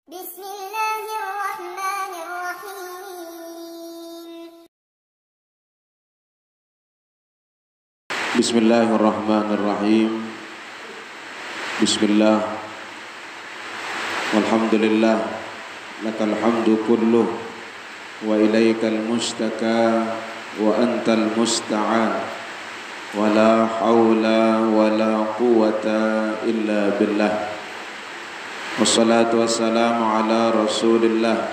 Bismillahirrahmanirrahim. Bismillahirrahmanirrahim. Bismillah. Walhamdulillah. Lakal hamdu kulluh wa ilaikal mustaka wa antal musta'an. Wa la hawla wa la quwata illa billah. Wassalatu wassalamu ala Rasulillah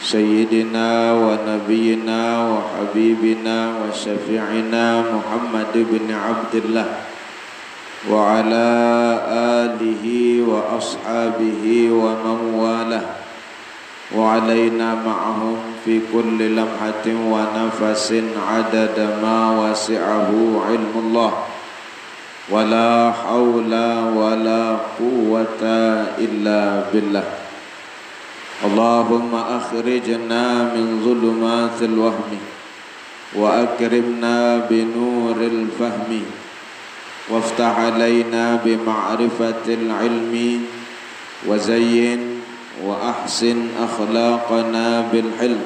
Sayyidina wa nabiyina wa habibina wa syafi'ina Muhammad bin Abdullah wa ala alihi wa ashabihi wa man walah wa alaina ma'ahum fi kulli lamhatin wa nafasin adada ma wasi'ahu ilmullah wa la hawla wa la quwwata illa billah. Allahumma akhrijna min zulumatil wahmi wa akrimna bi nuril fahmi waftah alaina bi ma'rifatil ilmi wa zayyin wa ahsin akhlaqana bil hilm.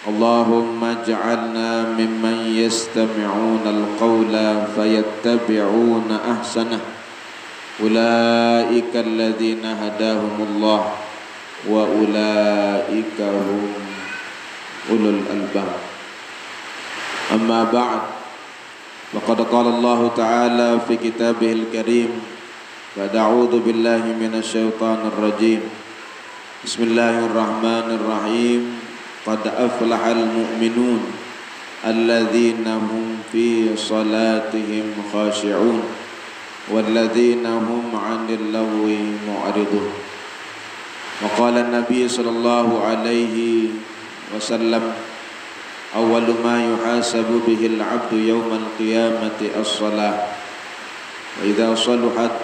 Allahumma ij'alna mimman yastami'una al-qawla fayattabi'una ahsanah. Ulaika alladhina hadahumullah wa ulaika hum ulul albab. Amma ba'd, faqad qala Allah ta'ala fi kitabihil karim, fa'udzu billahi minasy syaithanir rajim. Bismillahirrahmanirrahim. Qad aflahal mu'minun alladzina hum fi salatihim khashi'un walladzina hum 'anil lagwi mu'ridun. Wa qala an-nabiy sallallahu alaihi wasallam, awwalu ma yuhasabu bihi al-'abdu yawmal qiyamati as-salah, wa idza saluhat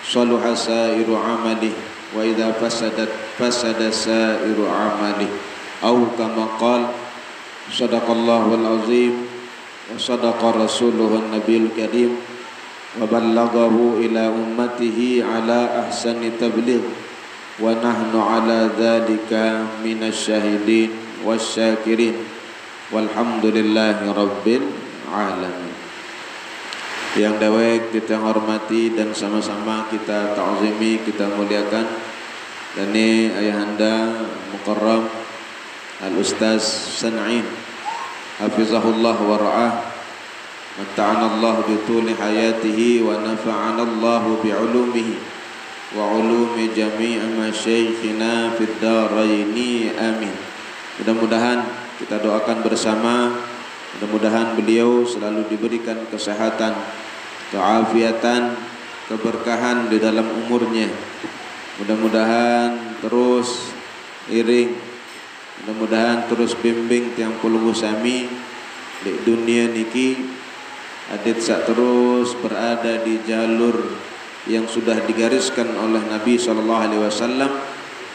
saluha sa'iru 'amalihi wa idza fasadat fasada sa'iru 'amalihi. Au kama qala sadaqallahul azim wa sadaqa rasuluhun nabiyul karim wa ballaghahu ila ummatihi ala ahsani tabligh wa nahnu ala dzalika minasy syahidin wasyakirin walhamdulillahi rabbil alamin. Yang dawek kita hormati dan sama-sama kita ta'zimi, kita muliakan. Dan ini ayahanda mukarram Al-Ustaz San'in hafizahullah wa ra'ah, matta'ana Allah bituli hayatihi wa nafa'ana Allah bi'ulumihi wa ulumi jami'i masyaikhina fid daraini amin. Mudah-mudahan kita doakan bersama, mudah-mudahan beliau selalu diberikan kesehatan, keafiatan, keberkahan di dalam umurnya. Mudah-mudahan terus iring, mudah-mudahan terus bimbing tiang puluh sami di dunia niki adit sak terus berada di jalur yang sudah digariskan oleh Nabi SAW,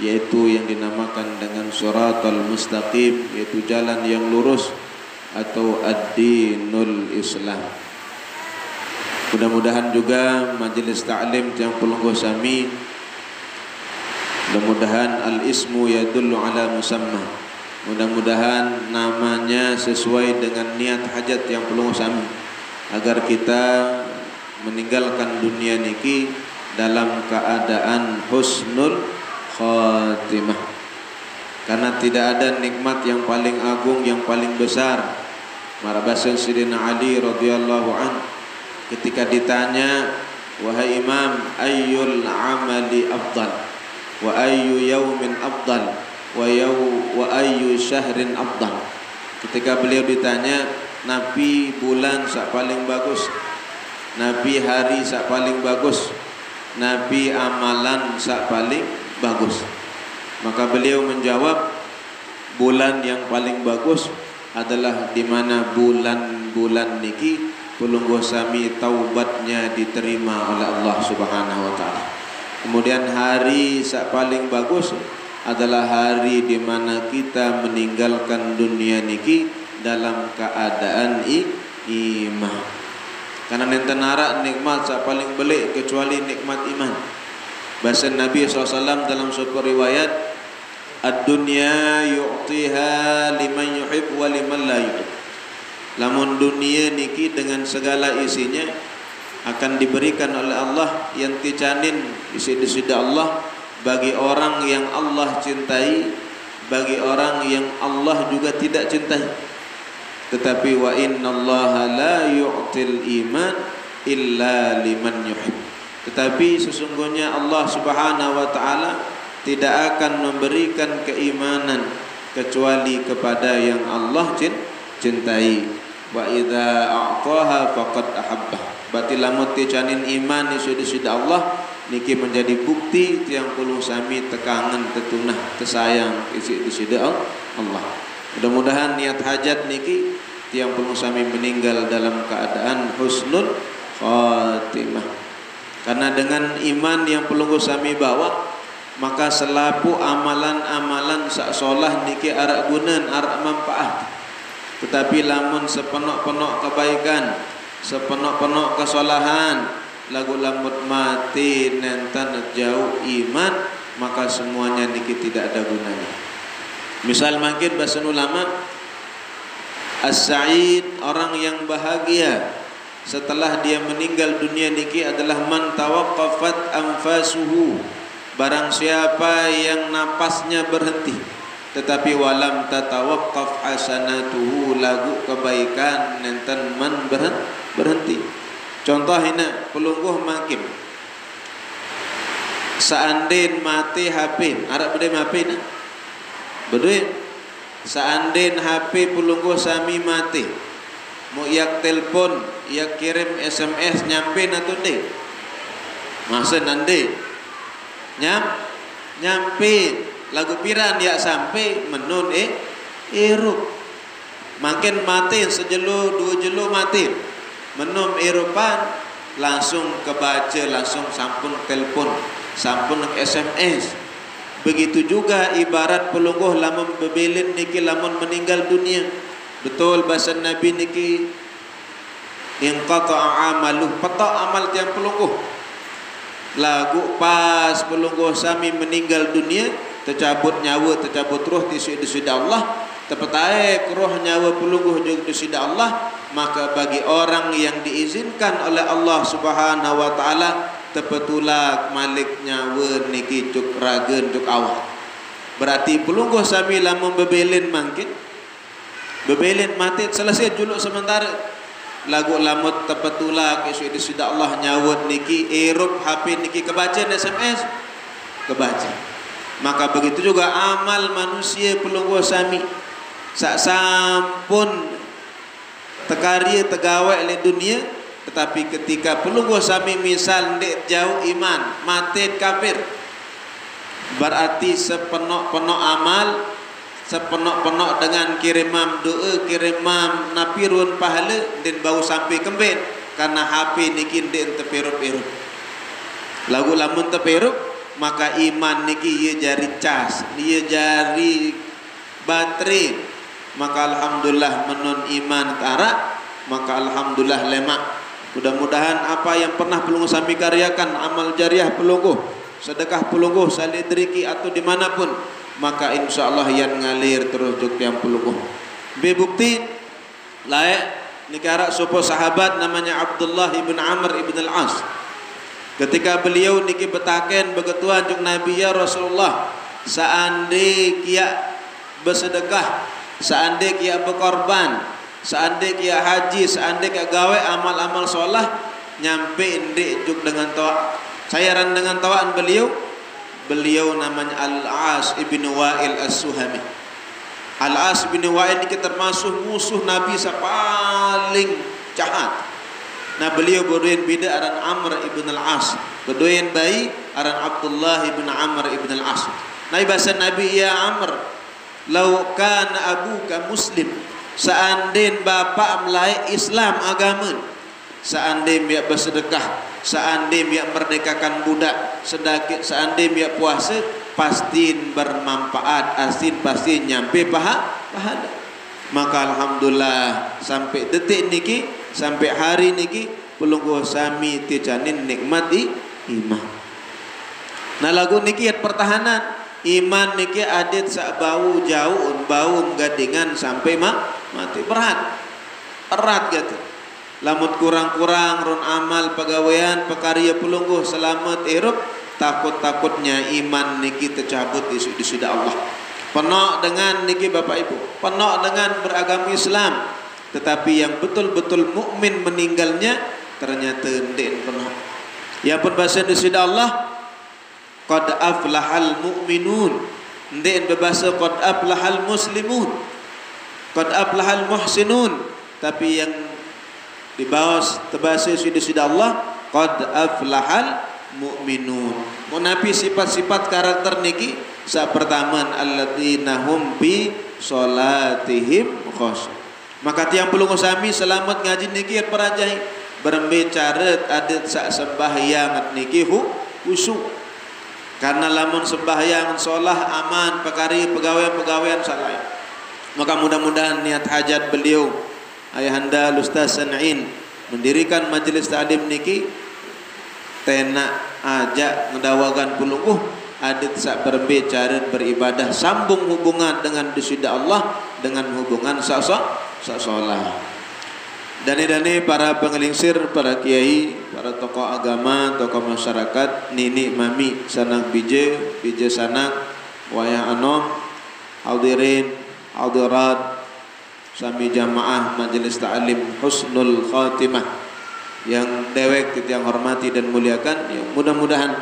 yaitu yang dinamakan dengan Shiratal Mustaqim, yaitu jalan yang lurus atau ad-dinul Islam. Mudah-mudahan juga majelis ta'lim tiang puluh sami, mudah-mudahan al-ismu yadullu ala musamma, mudah-mudahan namanya sesuai dengan niat hajat yang perlu sami, agar kita meninggalkan dunia niki dalam keadaan husnul khatimah. Karena tidak ada nikmat yang paling agung, yang paling besar. Marabasan Sidina Ali radhiyallahu an ketika ditanya, wahai imam, ayyul amali afdal wa ayyu yaumin afdal wa ayyu syahrin afdal. Ketika beliau ditanya, nabi bulan sak paling bagus, nabi hari sak paling bagus, nabi amalan sak paling bagus, maka beliau menjawab, bulan yang paling bagus adalah di mana bulan-bulan niki pelungguh sami taubatnya diterima oleh Allah Subhanahu wa taala. Kemudian hari sak paling bagus adalah hari di mana kita meninggalkan dunia niki dalam keadaan iman. Karena nenten arak nikmat sak paling belik kecuali nikmat iman. Bahasa Nabi SAW dalam sebuah riwayat, ad-dunya yu'tiha liman yuhib wa liman la yuhib. Lamun dunia niki dengan segala isinya akan diberikan oleh Allah yang ticanin isi-isi Allah bagi orang yang Allah cintai, bagi orang yang Allah juga tidak cintai. Tetapi wa innallaha la yu'til iman illa liman yuhib. Tetapi sesungguhnya Allah Subhanahu wa taala tidak akan memberikan keimanan kecuali kepada yang Allah cintai. Wa idza a'taha faqad ahabbah. Berarti lamun ticanin iman isi-isi Allah niki menjadi bukti tiang puluh sami tekangan tetunah tesayang isi-isi Allah. Mudah-mudahan niat hajat niki tiang puluh sami meninggal dalam keadaan husnul khatimah. Karena dengan iman yang pelunggu sami bawa, maka selapu amalan-amalan sak solah niki arak gunan, arak manfaat. Tetapi lamun sepenok-penok kebaikan, sepenok-penok kesolahan, lagu lamut mati nentan jauh iman, maka semuanya niki tidak ada gunanya. Misal makin bahasa ulama, as-sa'id, orang yang bahagia setelah dia meninggal dunia niki adalah man tawaqqafat anfasuhu, barang siapa yang napasnya berhenti tetapi walam tatawaqqaf hasanatuhu, lagu kebaikan nenten man berhenti. Contoh ini pelungguh makin seandainya mati HP arab bede HP na bede seandainya HP pelungguh sami mati, mau yak telpon, yak kirim SMS nyampe atau deh, masa nanti nyampe lagu piran ya sampai menun irup makin mati sejelo dua jelo mati menum irupan langsung kebaca, langsung sampun telpon, sampun SMS. Begitu juga ibarat pelungguh lamun bebelin niki lamun meninggal dunia. Betul bahasa Nabi niki inqata'a amaluh, petok amal tiang pelungguh. Lagu pas pelungguh sami meninggal dunia, tercabut nyawa, tercabut roh di sida Allah, terpetai roh nyawa pelungguh juga di sida Allah, maka bagi orang yang diizinkan oleh Allah Subhanahu wa taala tepetulak malik nyawa niki cuk ragen cuk awak. Berarti pelungguh sami lamun bebelin mangkin bebelin mati selesai juluk sementara lagu lamut tepetulak isu di sida Allah nyawut niki erup HP niki kebaca SMS kebaca. Maka begitu juga amal manusia pelungguh sami sak sampun tekarya tegawai oleh dunia, tetapi ketika pelungguh sami misal ndek jauh iman mati kafir, berarti sepenok-penok amal, sepenok-penok dengan kirimam doa, kirimam napirun pahala dan bau sampai kembali karena HP niki ndek teperup-erup. Lagu lamun teperup, maka iman niki ia jari cas, ia jari baterai. Maka alhamdulillah menun iman tarak, maka alhamdulillah lemak. Mudah-mudahan apa yang pernah pelungguh sami karyakan, amal jariah pelungguh, sedekah pelungguh salidriki atau dimanapun, maka insyaallah yang ngalir terus juk yang pelungguh. Bukti layak nikara sopo sahabat namanya Abdullah ibn Amr ibn al-As. Ketika beliau niki betaken begetuan juk Nabi ya Rasulullah, seandainya kia bersedekah, seandainya kia berkorban, seandainya kia haji, seandainya kia gawe amal-amal solah, nyampe indik juk dengan tawa. Saya ran dengan tawaan beliau namanya Al-As ibn Wa'il As-Suhami. Al-As ibn Wa'il ini termasuk musuh Nabi paling jahat. Nah beliau berdoain bida aran Amr ibn al-As, berdoain bayi aran Abdullah ibn Amr ibn al-As. Nah bahasa Nabi ya Amr, lau kana abuka muslim, seandainya bapak melai Islam agama, seandainya dia bersedekah, seandainya dia merdekakan budak, seandainya dia puasa, pasti bermanfaat, asin pasti nyampe pahala. Maka alhamdulillah sampai detik niki, sampai hari niki pelungguh sami tijanin nikmati iman. Nah lagu niki pertahanan iman niki adit sak bau jauh bau gadingan sampai mati berat gitu. Lamut kurang-kurang ron amal pegawaian pekarya pelungguh selamat hirup takut-takutnya iman niki tercabut di sida Allah. Penuh dengan niki Bapak Ibu, penuh dengan beragama Islam, tetapi yang betul-betul mukmin meninggalnya ternyata ndek penuh. Ya pun bahasa di sida Allah qad aflahal mu'minun, ndek berbahasa qad aflahal muslimun, qad aflahal muhsinun, tapi yang di bawah terbahasa sida Allah qad aflahal mu'minun. Menapi sifat-sifat karakter niki sa pertama alladzina hum bi salatihim khusyu. Maka tiang pulung sami selamat ngaji niki perajai berbicara adat sak sembahyang niki khusyuk. Karena lamun sembahyang solah aman perkara pegawai-pegawaian salah. Maka mudah-mudahan niat hajat beliau Ayahanda Ustaz San'in mendirikan majelis ta'lim niki tenak ajak ngedawagan pulungguh adat sak berbicara beribadah sambung hubungan dengan disida Allah dengan hubungan sak solah. Dani para pengelingsir, para kiai, para tokoh agama, tokoh masyarakat, nini mami sanak bije sanak wayah anom hadirin hadirat sami jamaah majelis ta'lim husnul khatimah yang dewek yang hormati dan muliakan. Yang mudah-mudahan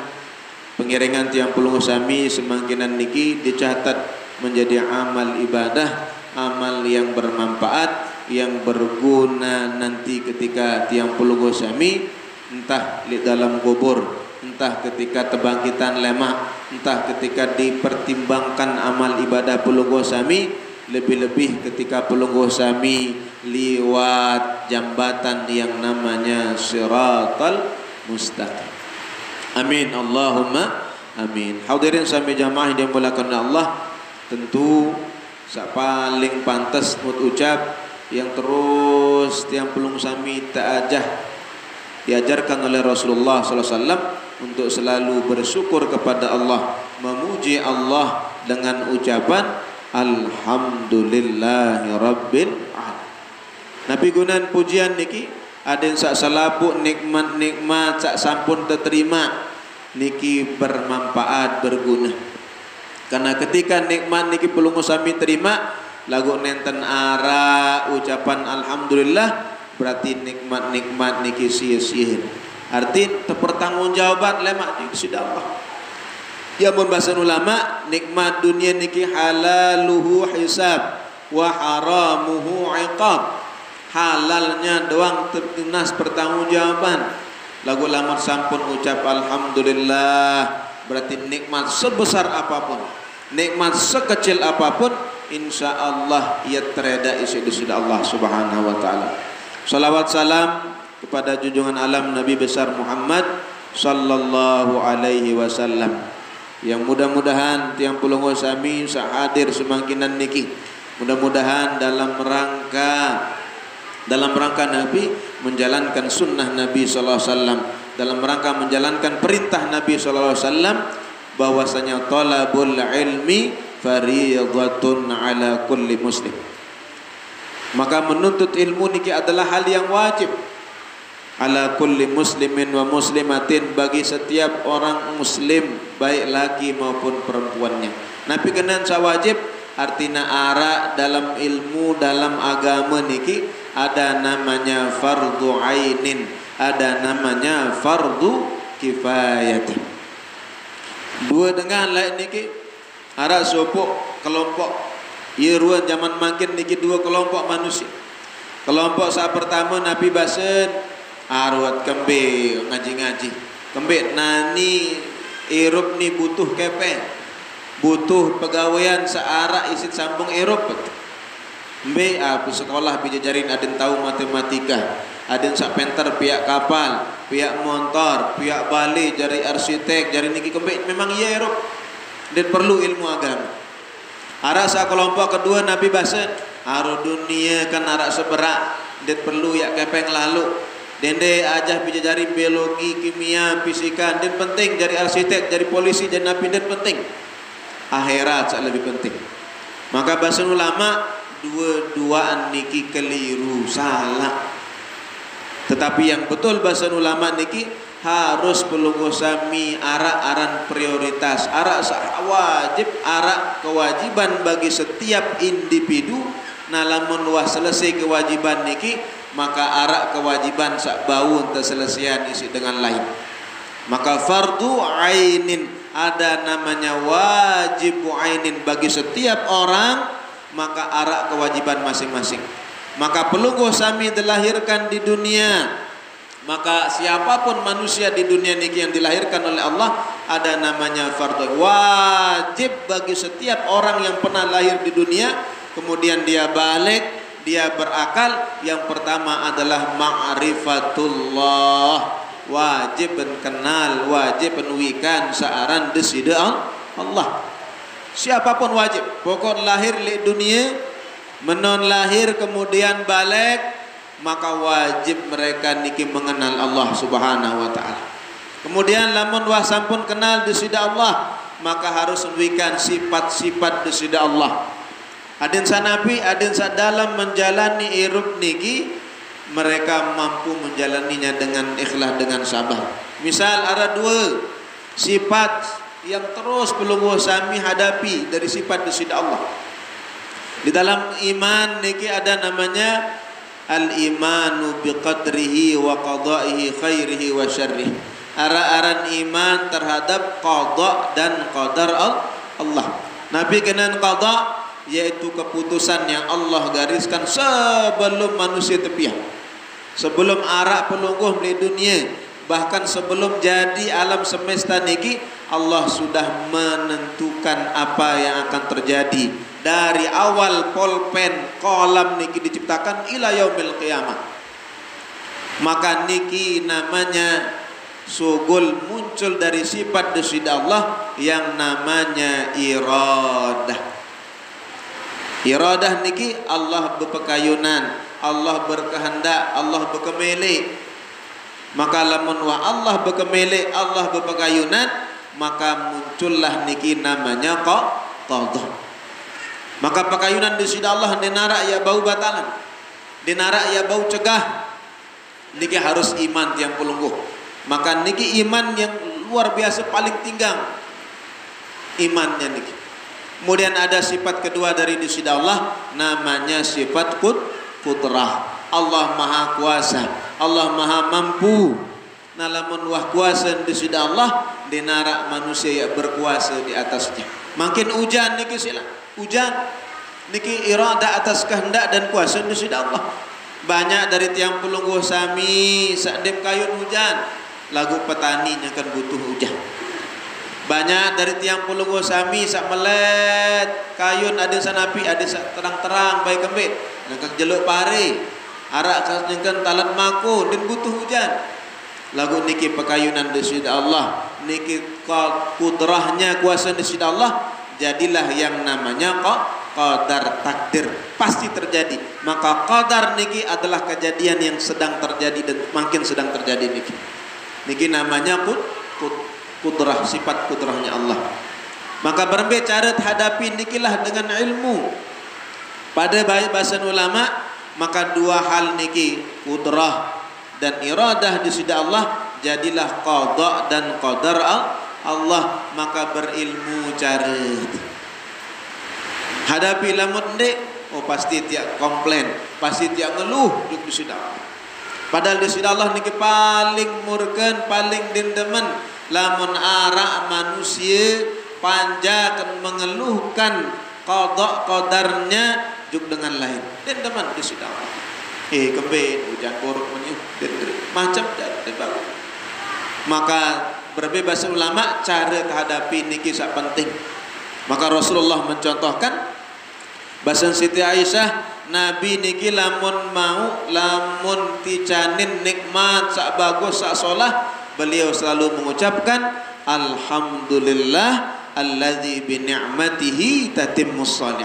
pengiringan tiang pulung sami semangkinan niki dicatat menjadi amal ibadah, amal yang bermanfaat, yang berguna nanti ketika tiang pulung sami entah di dalam kubur, entah ketika kebangkitan lemak, entah ketika dipertimbangkan amal ibadah pulung sami, lebih-lebih ketika pulungguh sami liwat jambatan yang namanya Siratal Mustaqim. Amin Allahumma amin. Hadirin sami jamaah yang dimuliakan Allah, tentu sak paling pantas mut ucap yang terus tiang pulung sami ta'ajah diajarkan oleh Rasulullah sallallahu alaihi wasallam untuk selalu bersyukur kepada Allah, memuji Allah dengan ucapan alhamdulillahi rabbil alamin. Nabi gunan pujian niki ada yang sak salapuk nikmat-nikmat sak sampun terterima niki bermanfaat berguna. Karena ketika nikmat niki pelungu sami terima lagu nenten ara ucapan alhamdulillah berarti nikmat-nikmat niki sia-sia. Arti terpertanggungjawaban lemak sudah Allah. Ya mun bahasa ulama nikmat dunia niki halaluhu hisab wa haramuhu iqab. Halalnya doang tertunas pertanggungjawaban. Lagu lamar sampun ucap alhamdulillah berarti nikmat sebesar apapun, nikmat sekecil apapun insyaallah ia tereda isi sudah Allah Subhanahu wa taala. Salawat salam kepada junjungan alam Nabi besar Muhammad sallallahu alaihi wasallam. Yang mudah-mudahan tiang pulung sami sahadir semangkinan niki mudah-mudahan dalam rangka Nabi menjalankan sunnah Nabi sallallahu alaihi wasallam, dalam rangka menjalankan perintah Nabi sallallahu alaihi wasallam bahwasanya talabul ilmi fardhatun ala kulli muslim. Maka menuntut ilmu niki adalah hal yang wajib ala kulli muslimin wa muslimatin, bagi setiap orang muslim baik laki maupun perempuannya. Nabi kenan sawajib artina ara dalam ilmu dalam agama niki ada namanya fardu ainin, ada namanya fardu kifayat. Dua dengan lain niki ara sopok kelompok yeruan zaman makin niki dua kelompok manusia. Kelompok saat pertama Nabi basen arwat kembe ngaji-ngaji kembe nani Eropa ni butuh kepe, butuh pegawaian searah isit sambung Eropa. Mbe aku sekolah bijajarin aden tahu matematika, aden sak penter pihak kapal, pihak motor, pihak balik, jari arsitek, jari niki kembe memang iya Eropa dan perlu ilmu agama. Arah sa kelompok kedua Nabi bahasa aro dunia kan arak seberak dan perlu ya kepeng lalu Dende ajah pijajari biologi, kimia, fisika, dan penting jadi arsitek, jadi polisi, jadi napi, dan penting. Akhirat lebih penting. Maka bahasa ulama dua-duaan niki keliru, salah. Tetapi yang betul bahasa ulama niki harus pelunggu sami arak-aran prioritas, arak wajib, arak kewajiban bagi setiap individu. Nah lamun wah selesai kewajiban niki, maka arak kewajiban sak bau terselesaian isi dengan lain. Maka fardu ainin, ada namanya wajib ainin bagi setiap orang, maka arak kewajiban masing-masing. Maka pelunggu sami dilahirkan di dunia, maka siapapun manusia di dunia niki yang dilahirkan oleh Allah, ada namanya fardu wajib bagi setiap orang yang pernah lahir di dunia. Kemudian dia balik, dia berakal. Yang pertama adalah ma'rifatullah, wajib kenal, wajib penuhikan searan desida Allah. Siapapun wajib, pokok lahir di dunia, menon lahir kemudian balik, maka wajib mereka niki mengenal Allah Subhanahu wa taala. Kemudian lamun wah sampun kenal desida Allah, maka harus menuhikan sifat-sifat desida Allah. Adin sanapi, adin dalam menjalani hirup niki, mereka mampu menjalaninya dengan ikhlas, dengan sabar. Misal ada dua sifat yang terus perlu sami hadapi dari sifat desida Allah. Di dalam iman niki ada namanya al-imanu biqadrihi wa qada'ihi khairihi wa syarrihi. Ara-aran iman terhadap qada dan qadar Allah. Nabi kenan qada, yaitu keputusan yang Allah gariskan sebelum manusia tepian, sebelum arak pelungguh di dunia, bahkan sebelum jadi alam semesta niki, Allah sudah menentukan apa yang akan terjadi dari awal pulpen kolam niki diciptakan ila yaumil qiyamah. Maka niki namanya sugul muncul dari sifat desida Allah yang namanya iradah. Iradah niki Allah berpekayunan, Allah berkehendak, Allah berkemele. Maka lamun wa Allah berkemele, Allah berpekayunan, maka muncullah niki namanya qada. Maka pekayunan desida Allah dinara ya bau batalan, dinara ya bau cegah. Niki harus iman yang pelungguh. Maka niki iman yang luar biasa paling tinggang imannya niki. Kemudian ada sifat kedua dari desida Allah, namanya sifat qudrah. Allah maha kuasa, Allah maha mampu. Nah lamun wah kuasa desida Allah, dinara manusia yang berkuasa di atasnya. Makin hujan niki sila, hujan niki irada atas kehendak dan kuasa desida Allah. Banyak dari tiang pelungguh sami sakdem kayun hujan, lagu petani kan butuh hujan. Banyak dari tiang pelungguh sami sak melet kayun ada sanapi, ada sak terang-terang baik kembit, nak jeluk pare, arak kasengkan talat mako dan butuh hujan. Lagu niki pekayunan desida Allah, niki kudrahnya kuasa desida Allah, jadilah yang namanya qadar, takdir pasti terjadi. Maka qadar niki adalah kejadian yang sedang terjadi dan makin sedang terjadi niki. Niki namanya kudrah, sifat kudrahnya Allah. Maka berbagai cara hadapi nikilah dengan ilmu. Pada bahasa ulama, maka dua hal niki, kudrah dan iradah desida Allah, jadilah qada dan qadar Allah. Maka berilmu cara hadapi lamun dek, oh pasti tiak komplain, pasti tiak ngeluh duk desida Allah. Padahal desida Allah niki paling murken, paling dendemen. Lamun arak manusia panjakan mengeluhkan qada qadarnya juk dengan lain. Dan teman desida Allah. Kembali hujan buruk menyuh macam dan baru. Maka berbahasa ulama cara hadapi niki sak penting. Maka Rasulullah mencontohkan bahasa Siti Aisyah, Nabi niki lamun mau lamun ticanin nikmat sak bagus sak solah, beliau selalu mengucapkan alhamdulillah alladzi bi ni'matihi tatimmus shalih.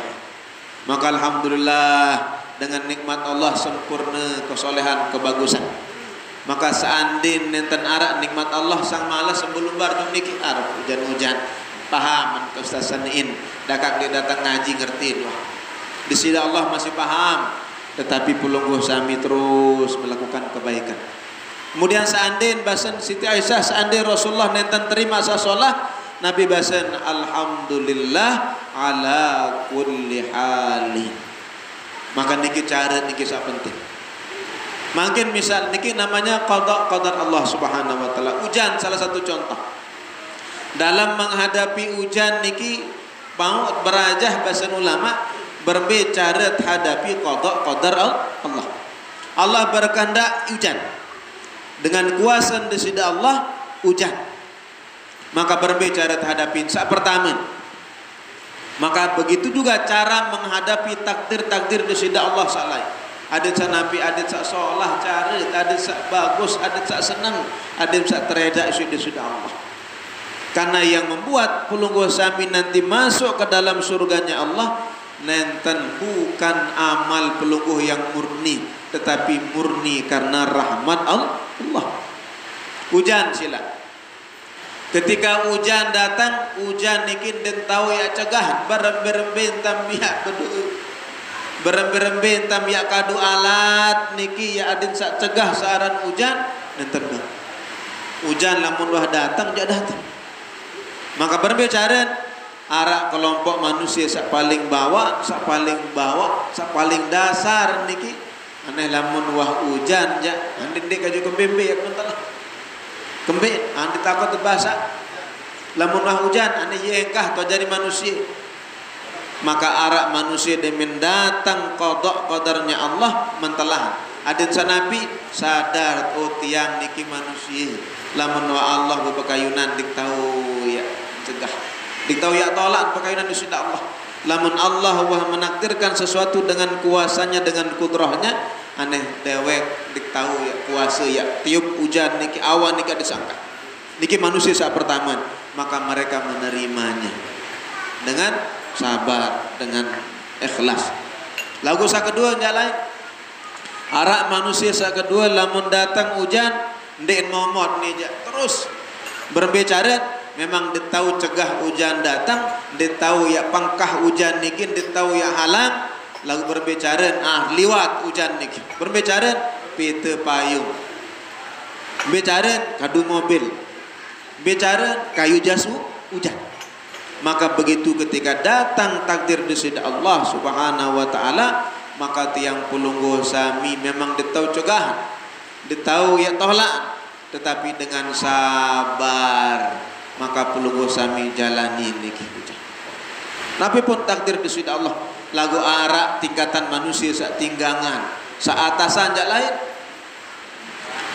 Maka alhamdulillah dengan nikmat Allah sempurna kesolehan, kebagusan. Maka seandainya nenten arak nikmat Allah sang malas sebelum bar niki arep hujan-hujan. Paham ke Ustaz Saniin, dakak dia datang ngaji ngerti doa. Di sini Allah masih paham, tetapi pulungguh sami terus melakukan kebaikan. Kemudian seandainya basen Siti Aisyah, seandainya Rasulullah nenten terima sasolah, Nabi basen alhamdulillah ala kulli halin. Maka niki cara niki sak penting. Mungkin misal niki namanya qada qadar Allah Subhanahu wa taala. Hujan salah satu contoh. Dalam menghadapi hujan niki mau berajah bahasa ulama berbicara hadapi qada qadar Allah. Allah berkehendak hujan. Dengan kuasa dari Allah hujan. Maka berbicara hadapi saat pertama. Maka begitu juga cara menghadapi takdir-takdir dari Allah salai. Ada sak nabi, ada sak solah cara, ada sak bagus, ada sak senang, ada sak tereda sudah Allah. Karena yang membuat pulungguh sami nanti masuk ke dalam surganya Allah nenten bukan amal pulungguh yang murni, tetapi murni karena rahmat Allah. Hujan sila. Ketika hujan datang, hujan niki den tahu ya cegah berembe-rembe tambiak bedu. Berembe-rembe tambiak kadu alat niki ya adin sak cegah saaran hujan nenten bang. Hujan lamun wah datang jak datang. Maka berbicara arak kelompok manusia sak paling bawah, sak paling dasar niki aneh lamun wah hujan ja andi dek kaju kembembe ya mental kembe andi takut terbasa lamun wah hujan aneh yengkah to jadi manusia. Maka arak manusia demen datang qada qadarnya Allah mentelahan adin sanapi sadar oh tiang niki manusia lamun wa Allah bepakayunan dik tahu ya cegah dik tahu ya tolak pakayunan di sudah Allah. Lamun Allah wah menakdirkan sesuatu dengan kuasanya dengan kudrahnya aneh dewek dik tahu ya kuasa ya tiup hujan niki awan niki disangka niki manusia saat pertama maka mereka menerimanya dengan sabar dengan ikhlas. Lagu sa kedua enggak lain arak manusia sa kedua lamun datang hujan ndek momot nih terus berbicara memang ditahu cegah hujan datang ditahu ya pangkah hujan niki ditahu ya halang lagu berbicara liwat hujan niki berbicara pite payung bicara kadu mobil bicara kayu jasu hujan. Maka begitu ketika datang takdir dari Allah Subhanahu wa taala maka tiang pulungguh sami memang ditahu cegahan ditahu ya tolak tetapi dengan sabar maka pulungguh sami jalani niki hujan. Tapi pun takdir dari Allah lagu arak tingkatan manusia sak tinggangan sak atasan jak lain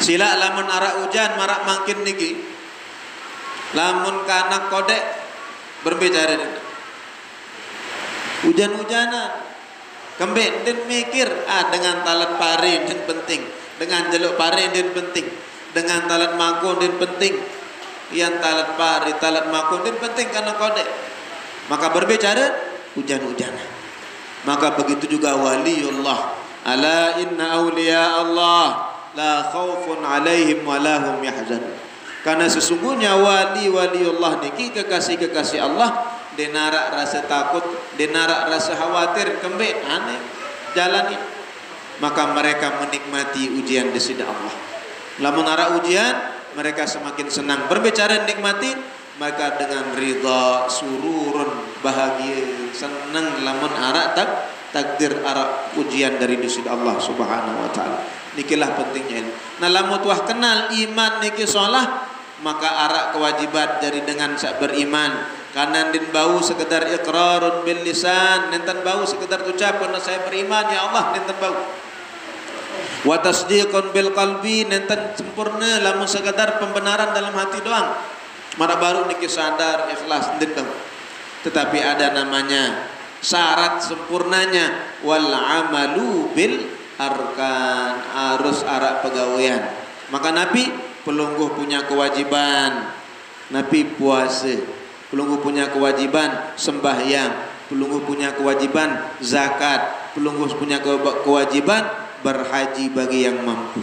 sila lamun arak hujan marak makin niki lamun kanak kodek berbicara hujan-hujanan kembali dan mikir dengan talat pare dan penting dengan jeluk pare dan penting dengan talat makun dan penting yang talat pare talat makun dan penting karena kode maka berbicara hujan-hujanan. Maka begitu juga waliullah ala inna awliya Allah la khaufun alaihim wa lahum yahzanun. Karena sesungguhnya wali-waliullah niki kekasih-kekasih Allah denarak rasa takut, denarak rasa khawatir kembali aneh jalani. Maka mereka menikmati ujian di sisi Allah. Lamun arah ujian mereka semakin senang berbicara nikmati maka dengan ridha sururun bahagia senang lamun arah takdir arah ujian dari di sisi Allah Subhanahu wa taala. Nikilah pentingnya ini. Nah lamun tuah kenal iman niki solah maka arak kewajiban dari dengan sak beriman karena din bau sekedar iqrarun bil lisan nenten bau sekedar ucapan saya beriman ya Allah nenten bau wa tasdiqun bil qalbi nenten sempurna lamun sekedar pembenaran dalam hati doang maka baru niki sadar ikhlas nenten bau. Tetapi ada namanya syarat sempurnanya wal amalu bil arkan harus arak pegawaian. Maka Nabi pelungguh punya kewajiban Nabi puasa, pelungguh punya kewajiban sembahyang, pelungguh punya kewajiban zakat, pelungguh punya kewajiban berhaji bagi yang mampu.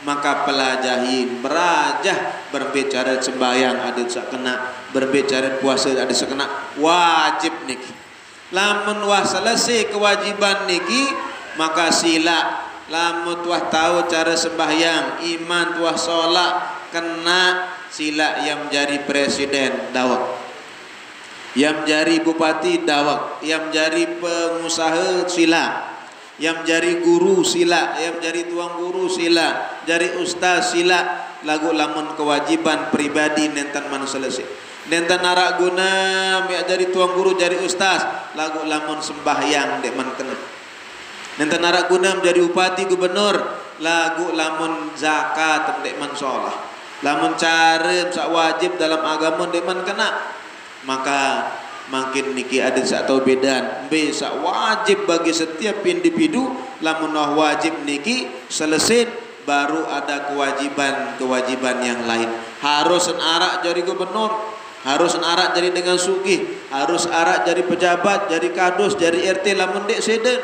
maka pelajahin berajah berbicara sembahyang ada sak kena, berbicara puasa ada sak kena, wajib niki. Lamun wah selesai kewajiban niki maka sila. Lamun wah tahu cara sembahyang, iman wah solat kena sila yang jadi presiden dawak, yang jadi bupati dawak, yang jadi pengusaha sila, yang jadi guru sila, yang jadi tuang guru sila, jadi ustaz sila. Lagu lamun kewajiban pribadi nentan mana selesai, nentan narak guna ya jadi tuang guru jadi ustaz, lagu lamun sembahyang dek man kena. Nentan narak guna menjadi bupati gubernur, lagu lamun zakat dek man solah, lamun cara sak wajib dalam agama dek man kena. Maka makin niki ada sak tau bedan sak wajib bagi setiap individu. Lamun wajib niki selesai baru ada kewajiban yang lain. Harus arak jadi gubernur, harus arak jadi dengan sugih, harus arak jadi pejabat, jadi kadus, jadi RT. Lamun dek seden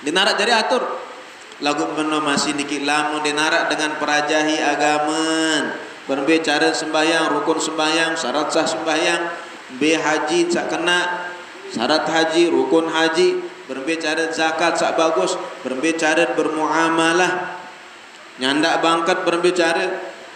dinarak jadi atur. Lagu meno masih niki lamun dinarak dengan perajahi agaman, berbicara sembahyang, rukun sembahyang, syarat sah sembahyang, be haji sak kena, syarat haji, rukun haji, berbicara zakat sak bagus, berbicara bermuamalah, nyandak bangkat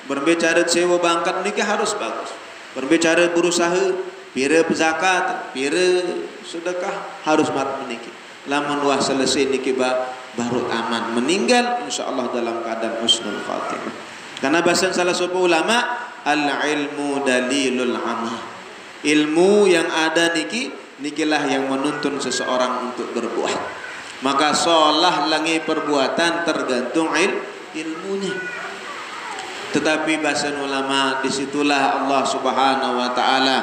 berbicara sewa bangkat niki harus bagus. Berbicara berusaha, pira zakat, pira sedekah harus mat meniki. Lamun wah selesai niki baru aman, meninggal insyaallah dalam keadaan husnul khatimah. Karena bahasa salah seorang ulama, al ilmu dalilul amal. Ilmu yang ada nikilah yang menuntun seseorang untuk berbuat. Maka solah langi perbuatan tergantung ilmunya. Tetapi bahasa ulama disitulah Allah Subhanahu wa taala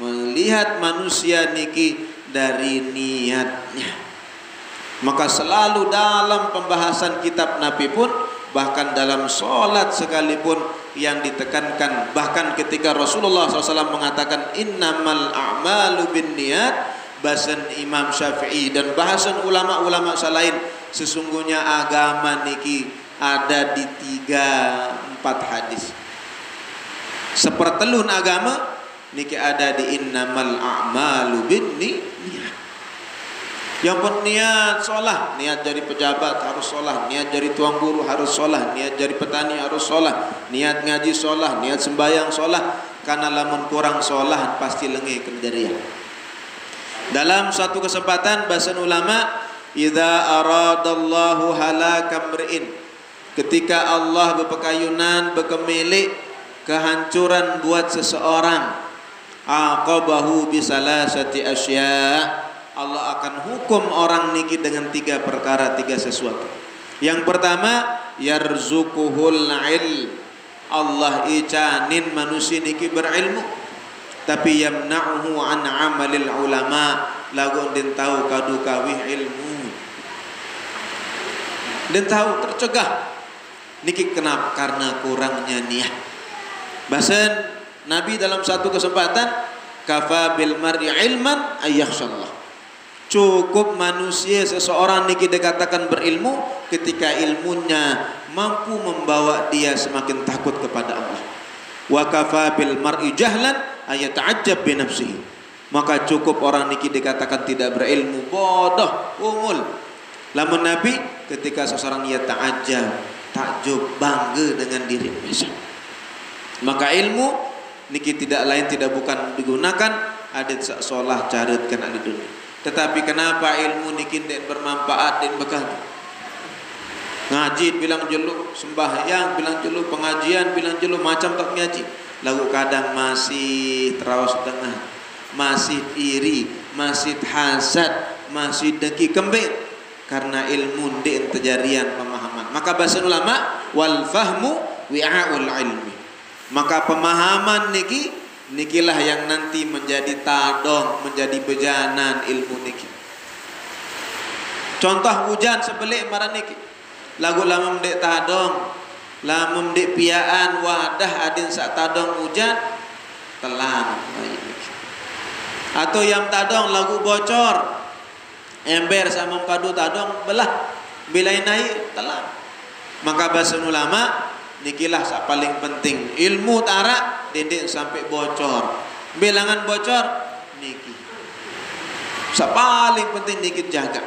melihat manusia niki dari niatnya. Maka selalu dalam pembahasan kitab Nabi pun, bahkan dalam solat sekalipun yang ditekankan, bahkan ketika Rasulullah SAW mengatakan innamal a'malu binniyat, bahasan Imam Syafi'i dan bahasan ulama-ulama selain, sesungguhnya agama niki ada di 3-4 hadis. Sepertelun agama niki ada di innamal a'malu binniyat. Yang pun niat solah, niat jadi pejabat harus solah, niat jadi tuang guru harus solah, niat jadi petani harus solah, niat ngaji solah, niat sembahyang solah. Karena lamun kurang solah pasti lengi kejadian. Dalam suatu kesempatan bahasa ulama, idza aradallahu halakam mri'in, ketika Allah berpekayunan berkemilik kehancuran buat seseorang, aqabahu bisalasati asya', Allah akan hukum orang niki dengan 3 perkara, 3 sesuatu. Yang pertama, yarzuquhul ilm, Allah icanin manusia niki berilmu, tapi yamna'uhu an amalil ulama, lagu den tahu kadu kawih ilmu, den tahu tercegah niki kenapa? Karena kurangnya niat. Bahasa Nabi dalam satu kesempatan, kafa bil mar'i ilman ayyakhshallah, cukup manusia seseorang niki dikatakan berilmu ketika ilmunya mampu membawa dia semakin takut kepada Allah. Wa kafa bil mar'i jahlan ayata'ajjab bi nafsihi, maka cukup orang niki dikatakan tidak berilmu, bodoh, umul. Lamun Nabi ketika seseorang ia ta'ajjab, takjub, bangga dengan dirinya. Maka ilmu niki tidak lain tidak bukan digunakan adat solah caritkan di dunia. Tetapi kenapa ilmu niki tidak bermanfaat dan bekal? Ngaji bilang jelu, sembahyang bilang jelu, pengajian bilang jelu, macam tak ngaji. Lagu kadang masih terawas tengah, masih iri, masih hasad, masih dengki kembir karena ilmu ndek terjarian pemahaman. Maka bahasa ulama, wal fahmu wi'aul ilmi. Maka pemahaman nikilah yang nanti menjadi tadong, menjadi bejanan ilmu niki. Contoh hujan sebelik marah niki, lagu lama mendek tadong, lama mendek piaan wadah adin sak tadong hujan telang. Atau yang tadong lagu bocor, ember sama padu tadong belah, bilai naik telang. Maka bahasa ulama nikilah sak paling penting. Ilmu tarak dendek sampai bocor. Bilangan bocor niki. Sak paling penting niki jaga.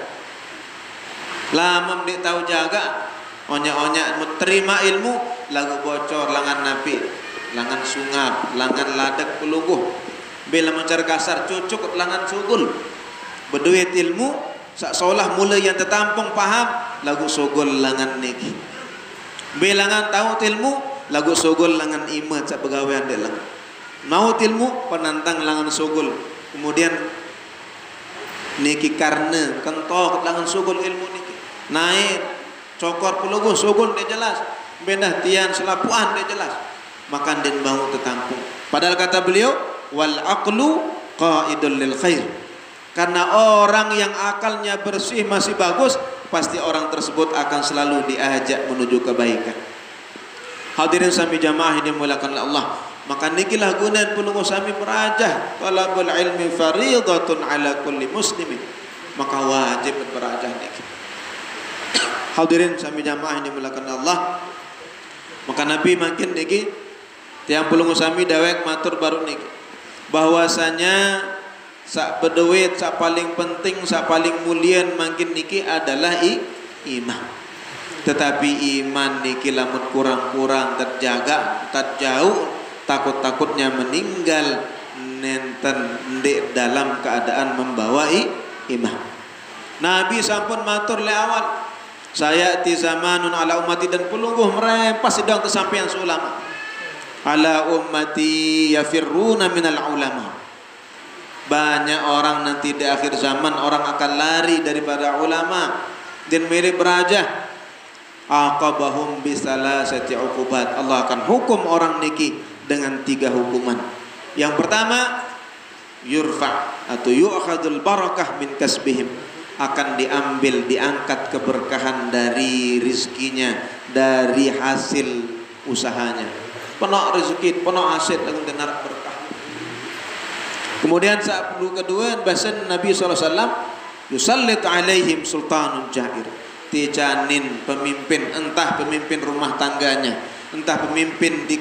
Lama ndik tahu jaga, onya-onya terima ilmu lagu bocor langan napi, langan sungap, langan ladak pelungguh. Bila mencar kasar cucuk langan sugul. Berduit ilmu sak seolah mula yang tertampung paham lagu sugul langan niki. Bilangan tahu ilmu lagu sugul langan imat sak pegawaian delang. Mau ilmu penantang langan sugul. Kemudian niki karena kentok langan sugul ilmu niki. Naik cokor pelungguh sugul dia jelas. Bedah tian selapuan dia jelas. Makan dan bau tertampung. Padahal kata beliau wal aqlu qaidul lil khair. Karena orang yang akalnya bersih masih bagus, pasti orang tersebut akan selalu diajak menuju kebaikan. Hadirin sami jamaah yang dimuliakan Allah. Maka nikilah gunaan pelungguh sami merajah. Talabul ilmi fariidatun ala kulli muslimin. Maka wajib berajah niki. Hadirin sami jamaah yang dimuliakan Allah. Maka Nabi makin niki tiang pelungguh sami dawek matur baru niki bahwasanya sak berduit sak paling penting sak paling mulia makin niki adalah iman. Tetapi iman niki lamun kurang-kurang terjaga tak jauh takut-takutnya meninggal nenten ndek dalam keadaan membawa iman. Nabi sampun matur le awal saya ti zamanun ala ummati dan pelungguh merempas sedang kesampaian seulama ala ummati yafirruna minal ulama. Banyak orang nanti di akhir zaman orang akan lari daripada ulama dan mirip berajah. Aqabahum bisalasati uqubat. Allah akan hukum orang niki dengan 3 hukuman. Yang pertama yurfa atau yu'khadul barakah min kasbihim, akan diambil diangkat keberkahan dari rizkinya, dari hasil usahanya. Penuh rezeki, penuh aset lagu denar berkah. Kemudian saat kedua bahasa Nabi SAW yusallit alaihim sultanun jair. Tijanin pemimpin, entah pemimpin rumah tangganya, entah pemimpin di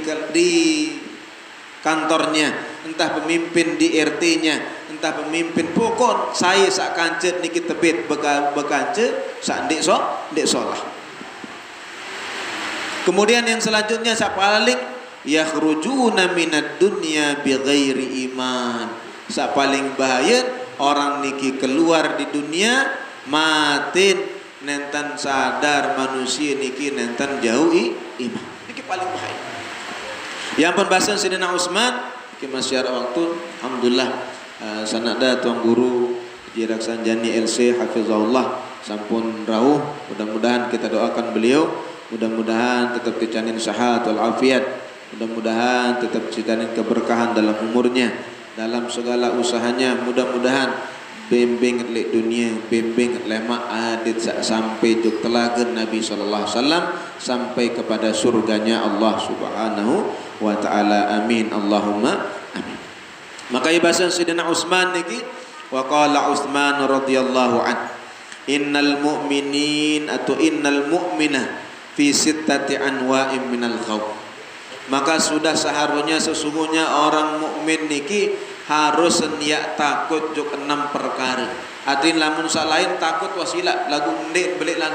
kantornya, entah pemimpin di RT-nya, entah pemimpin pokok saya sak kancet niki tebet bekance sak ndik solah. Kemudian yang selanjutnya sak paling yakhrujuna minad dunya bighairi iman. Sak paling bahaya orang niki keluar di dunia matin nenten sadar manusia niki nenten jauh iman. Niki paling bahaya. Yang pembahasan Sayyidina Utsman ki masyiar waktu alhamdulillah sanada tuang guru Jiraksan Jani LC hafizahullah sampun rawuh. Mudah-mudahan kita doakan beliau, mudah-mudahan tetap dicanin sehat wal afiat, mudah-mudahan tetap dicanin keberkahan dalam umurnya, dalam segala usahanya. Mudah-mudahan bimbing lek dunia, bimbing lema adit sampai juk telaga Nabi sallallahu alaihi wasallam sampai kepada surganya Allah Subhanahu wa taala. Amin Allahumma amin. Maka ibasan Sayyidina Utsman niki wa qala Utsman radhiyallahu an innal mu'minin atau innal mu'mina fi sittati anwa'in minal khawf. Maka sudah seharusnya sesungguhnya orang mukmin niki harus niat takut juk 6 perkara. Artinya lamun sak lain takut wasilah lagu ndek belik lan.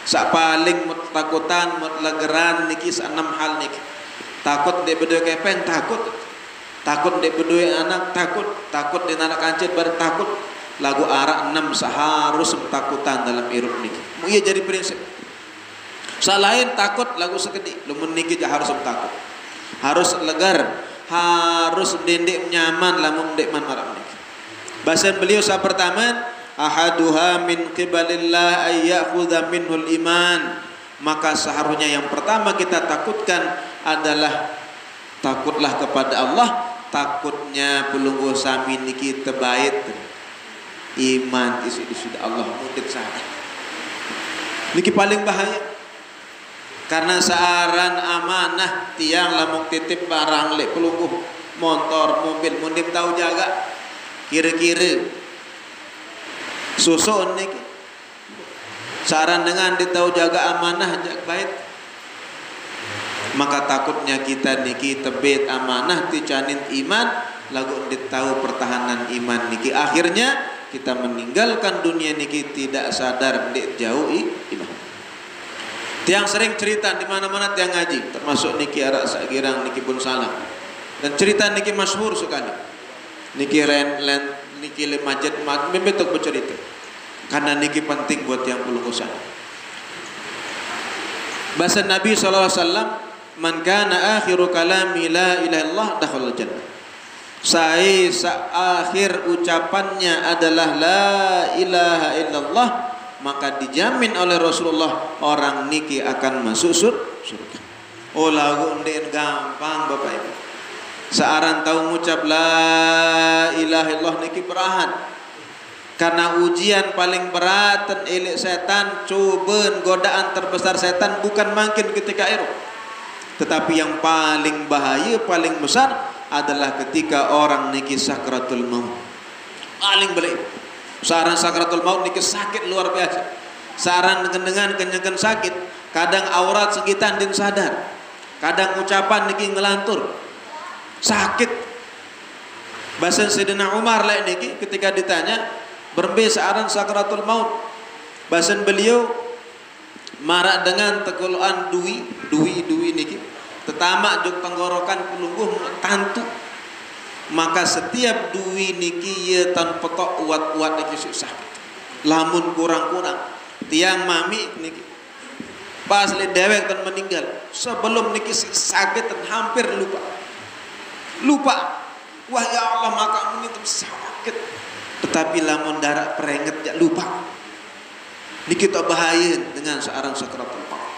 Sak paling takutan legeran niki 6 hal niki. Takut ndek bedue kepeng takut. Takut ndek bedue anak takut. Takut ndek anak kancet bar takut. Lagu arak 6 seharus takutan dalam hirup niki. Iya jadi prinsip. Salain takut lagu sekedik, lumun niki harus takut, harus legar, harus dendek nyaman lamun dek man marah niki. Bahasan beliau saat pertama, ahaduha min qibalillah ayyakhudha minhul iman. Maka seharusnya yang pertama kita takutkan adalah takutlah kepada Allah, takutnya pelungguh sami niki tebait iman isi Allah mungkin sana. Niki paling bahaya. Karena searan amanah tiang lamuk titip barang lek pelungguh motor mobil mundim tahu jaga kira-kira susun niki Saran dengan ditahu jaga amanah jak baik. Maka takutnya kita niki tebet amanah ti canin iman lagu ditahu pertahanan iman niki akhirnya kita meninggalkan dunia niki tidak sadar dek jauh iman. Tiang sering cerita di mana-mana tiang ngaji termasuk niki arak sakirang niki pun salah. Dan cerita niki masyhur sekali. Niki niki le masjid membetok bercerita. Karena niki penting buat yang perlu usaha. Bahasa Nabi SAW, man kana akhiru kalami la ilaha illallah dakhala jannah. Akhir ucapannya adalah la ilaha illallah, maka dijamin oleh Rasulullah orang niki akan masuk surga. Oh lagu ndek gampang Bapak Ibu. Searan tahu ngucap la ilaha illallah niki berahan. Karena ujian paling berat dan elik setan, cobaan godaan terbesar setan bukan makin ketika itu. Tetapi yang paling bahaya, paling besar adalah ketika orang niki sakratul maut. Paling belik. Saran sakratul maut niki sakit luar biasa. Saran dengan kenyakan sakit, kadang aurat segitan din sadar. Kadang ucapan niki ngelantur. Sakit. Bahasa Sayyidina Umar lah niki ketika ditanya berbe saran sakratul maut, bahasan beliau marak dengan tegoloan dui niki tetamak jok tenggorokan kulungguh tantu, maka setiap dui niki ye tan petok uat niki susah lamun kurang tiang mami niki pas le dewek tan meninggal sebelum niki sakit dan hampir lupa wah ya Allah maka ini sakit. Tetapi lamun darah perenget jak lupa. Niki tak bahaya dengan seorang sakratul maut.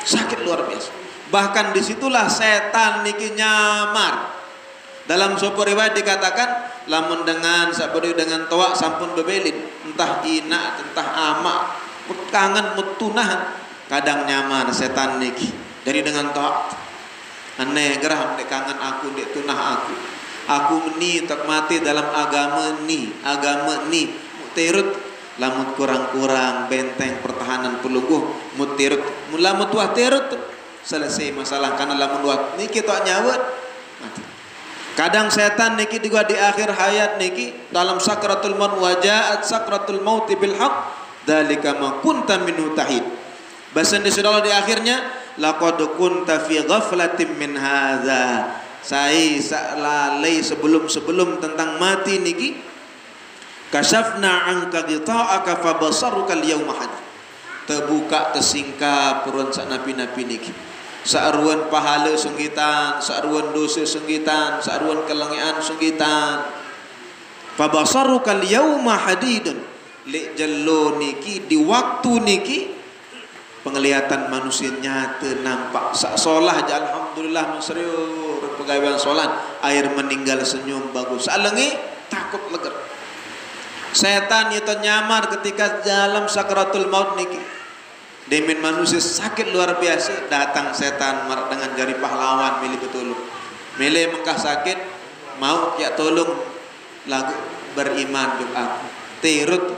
Sakit luar biasa. Bahkan disitulah setan niki nyamar. Dalam sebuah riwayat dikatakan lamun dengan sabari dengan toak sampun bebelin, entah ina, entah ama, kangen mutunah, kadang nyamar setan niki. Dari dengan toak. Aneh gerah dek kangen aku, dek tunah aku. Aku ni tak mati dalam agama ni mutirut lamun kurang benteng pertahanan pelungguh mutirut mula mutuah tirut selesai masalah karena lamun buat niki tak nyawat mati. Kadang setan niki juga di akhir hayat niki dalam sakratul maut wajaat sakratul maut bil haqq dzalika ma kunta minhu tahid. Bahasa di akhirnya laqad kunta fi ghaflatin min hadza. Saya lalai sebelum tentang mati niki kasyafna anka ghita'aka fa basaruka al-yawma hadid. Terbuka tersingkap puruan sak napi-napi niki. Saaruan pahala senggitan, saaruan dosa senggitan, saaruan kelangian senggitan. Fa basaruka al-yawma hadidun. Lek jallo niki di waktu niki penglihatan manusia nyata nampak sak solah aja alhamdulillah serius pegawaian solat air meninggal senyum bagus alengi takut leger setan itu nyamar ketika dalam sakratul maut niki demin manusia sakit luar biasa datang setan dengan jari pahlawan milih betul milih mengkah sakit mau ya tolong lagu beriman doa tirut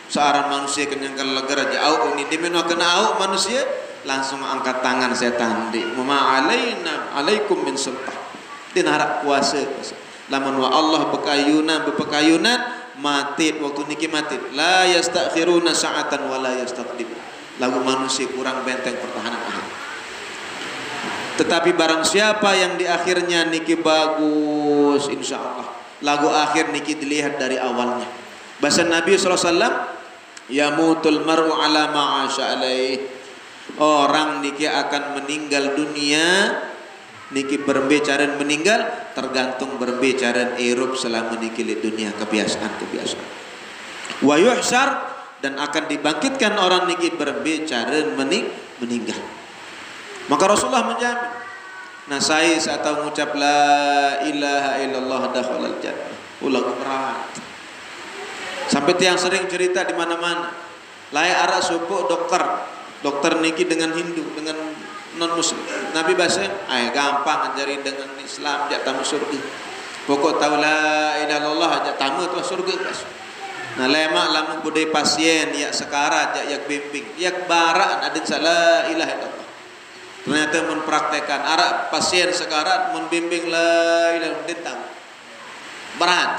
seorang manusia kenyangkan legar aja au ini dimana kena au manusia langsung angkat tangan setan di ma alaina alaikum min sultah tin harap kuasa lamun wa Allah bekayunan mati waktu niki mati la yastakhiruna sa'atan wa la yastaqdim lagu manusia kurang benteng pertahanan akhir. Tetapi barang siapa yang di akhirnya niki bagus insyaallah lagu akhir niki dilihat dari awalnya. Bahasa Nabi SAW, yamutul mar'u ala ma'asya alaih. Orang niki akan meninggal dunia, niki berbicara meninggal, tergantung berbicara erup selama niki di dunia kebiasaan. Wa yuhsyar, dan akan dibangkitkan orang niki berbicara meninggal. Maka Rasulullah menjamin. Nah saya saat tahu mengucap la ilaha illallah dakhalal jannah. Ulah berat. Sampai tiang sering cerita di mana-mana. Layak arah suku dokter niki dengan Hindu, dengan non Muslim. Nabi bahasa, gampang ajari dengan Islam jak tamu surga. Pokok tahu la ilaha illallah jak tamu tu surga. Nah lemak lamun budai pasien yak sekarat yak bimbing yak baraan adin salah ilaha illallah. Ternyata mempraktekan arak pasien sekarat membimbing la ilaha illallah berat.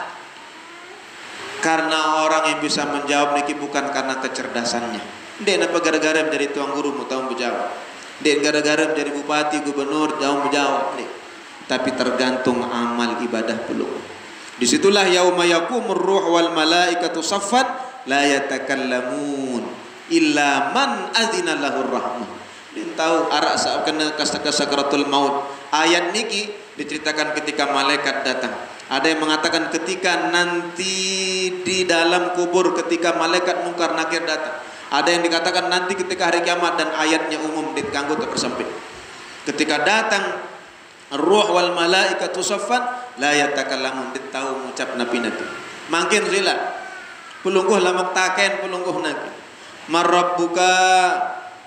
Karena orang yang bisa menjawab niki bukan karena kecerdasannya. Dek napa gara-gara menjadi tuang guru mau tahu menjawab. Dek gara-gara menjadi bupati, gubernur jauh menjawab nih. Tapi tergantung amal ibadah belum. Disitulah yauma yaqumur ruh wal malaikatu saffan la yatakallamun illa man adzina lahur rahmah. Din tahu arak saat kena sakaratul maut. Ayat niki diceritakan ketika malaikat datang. Ada yang mengatakan ketika nanti di dalam kubur ketika malaikat mungkar nakir datang. Ada yang dikatakan nanti ketika hari kiamat dan ayatnya umum ditangguh tersempit. Ketika datang ruh wal malaikatu saffan la yatakallamun ditau mengucap nabi-nabi. Mangkin sila pelungguh lamak taken pelungguh nabi. Marabbuka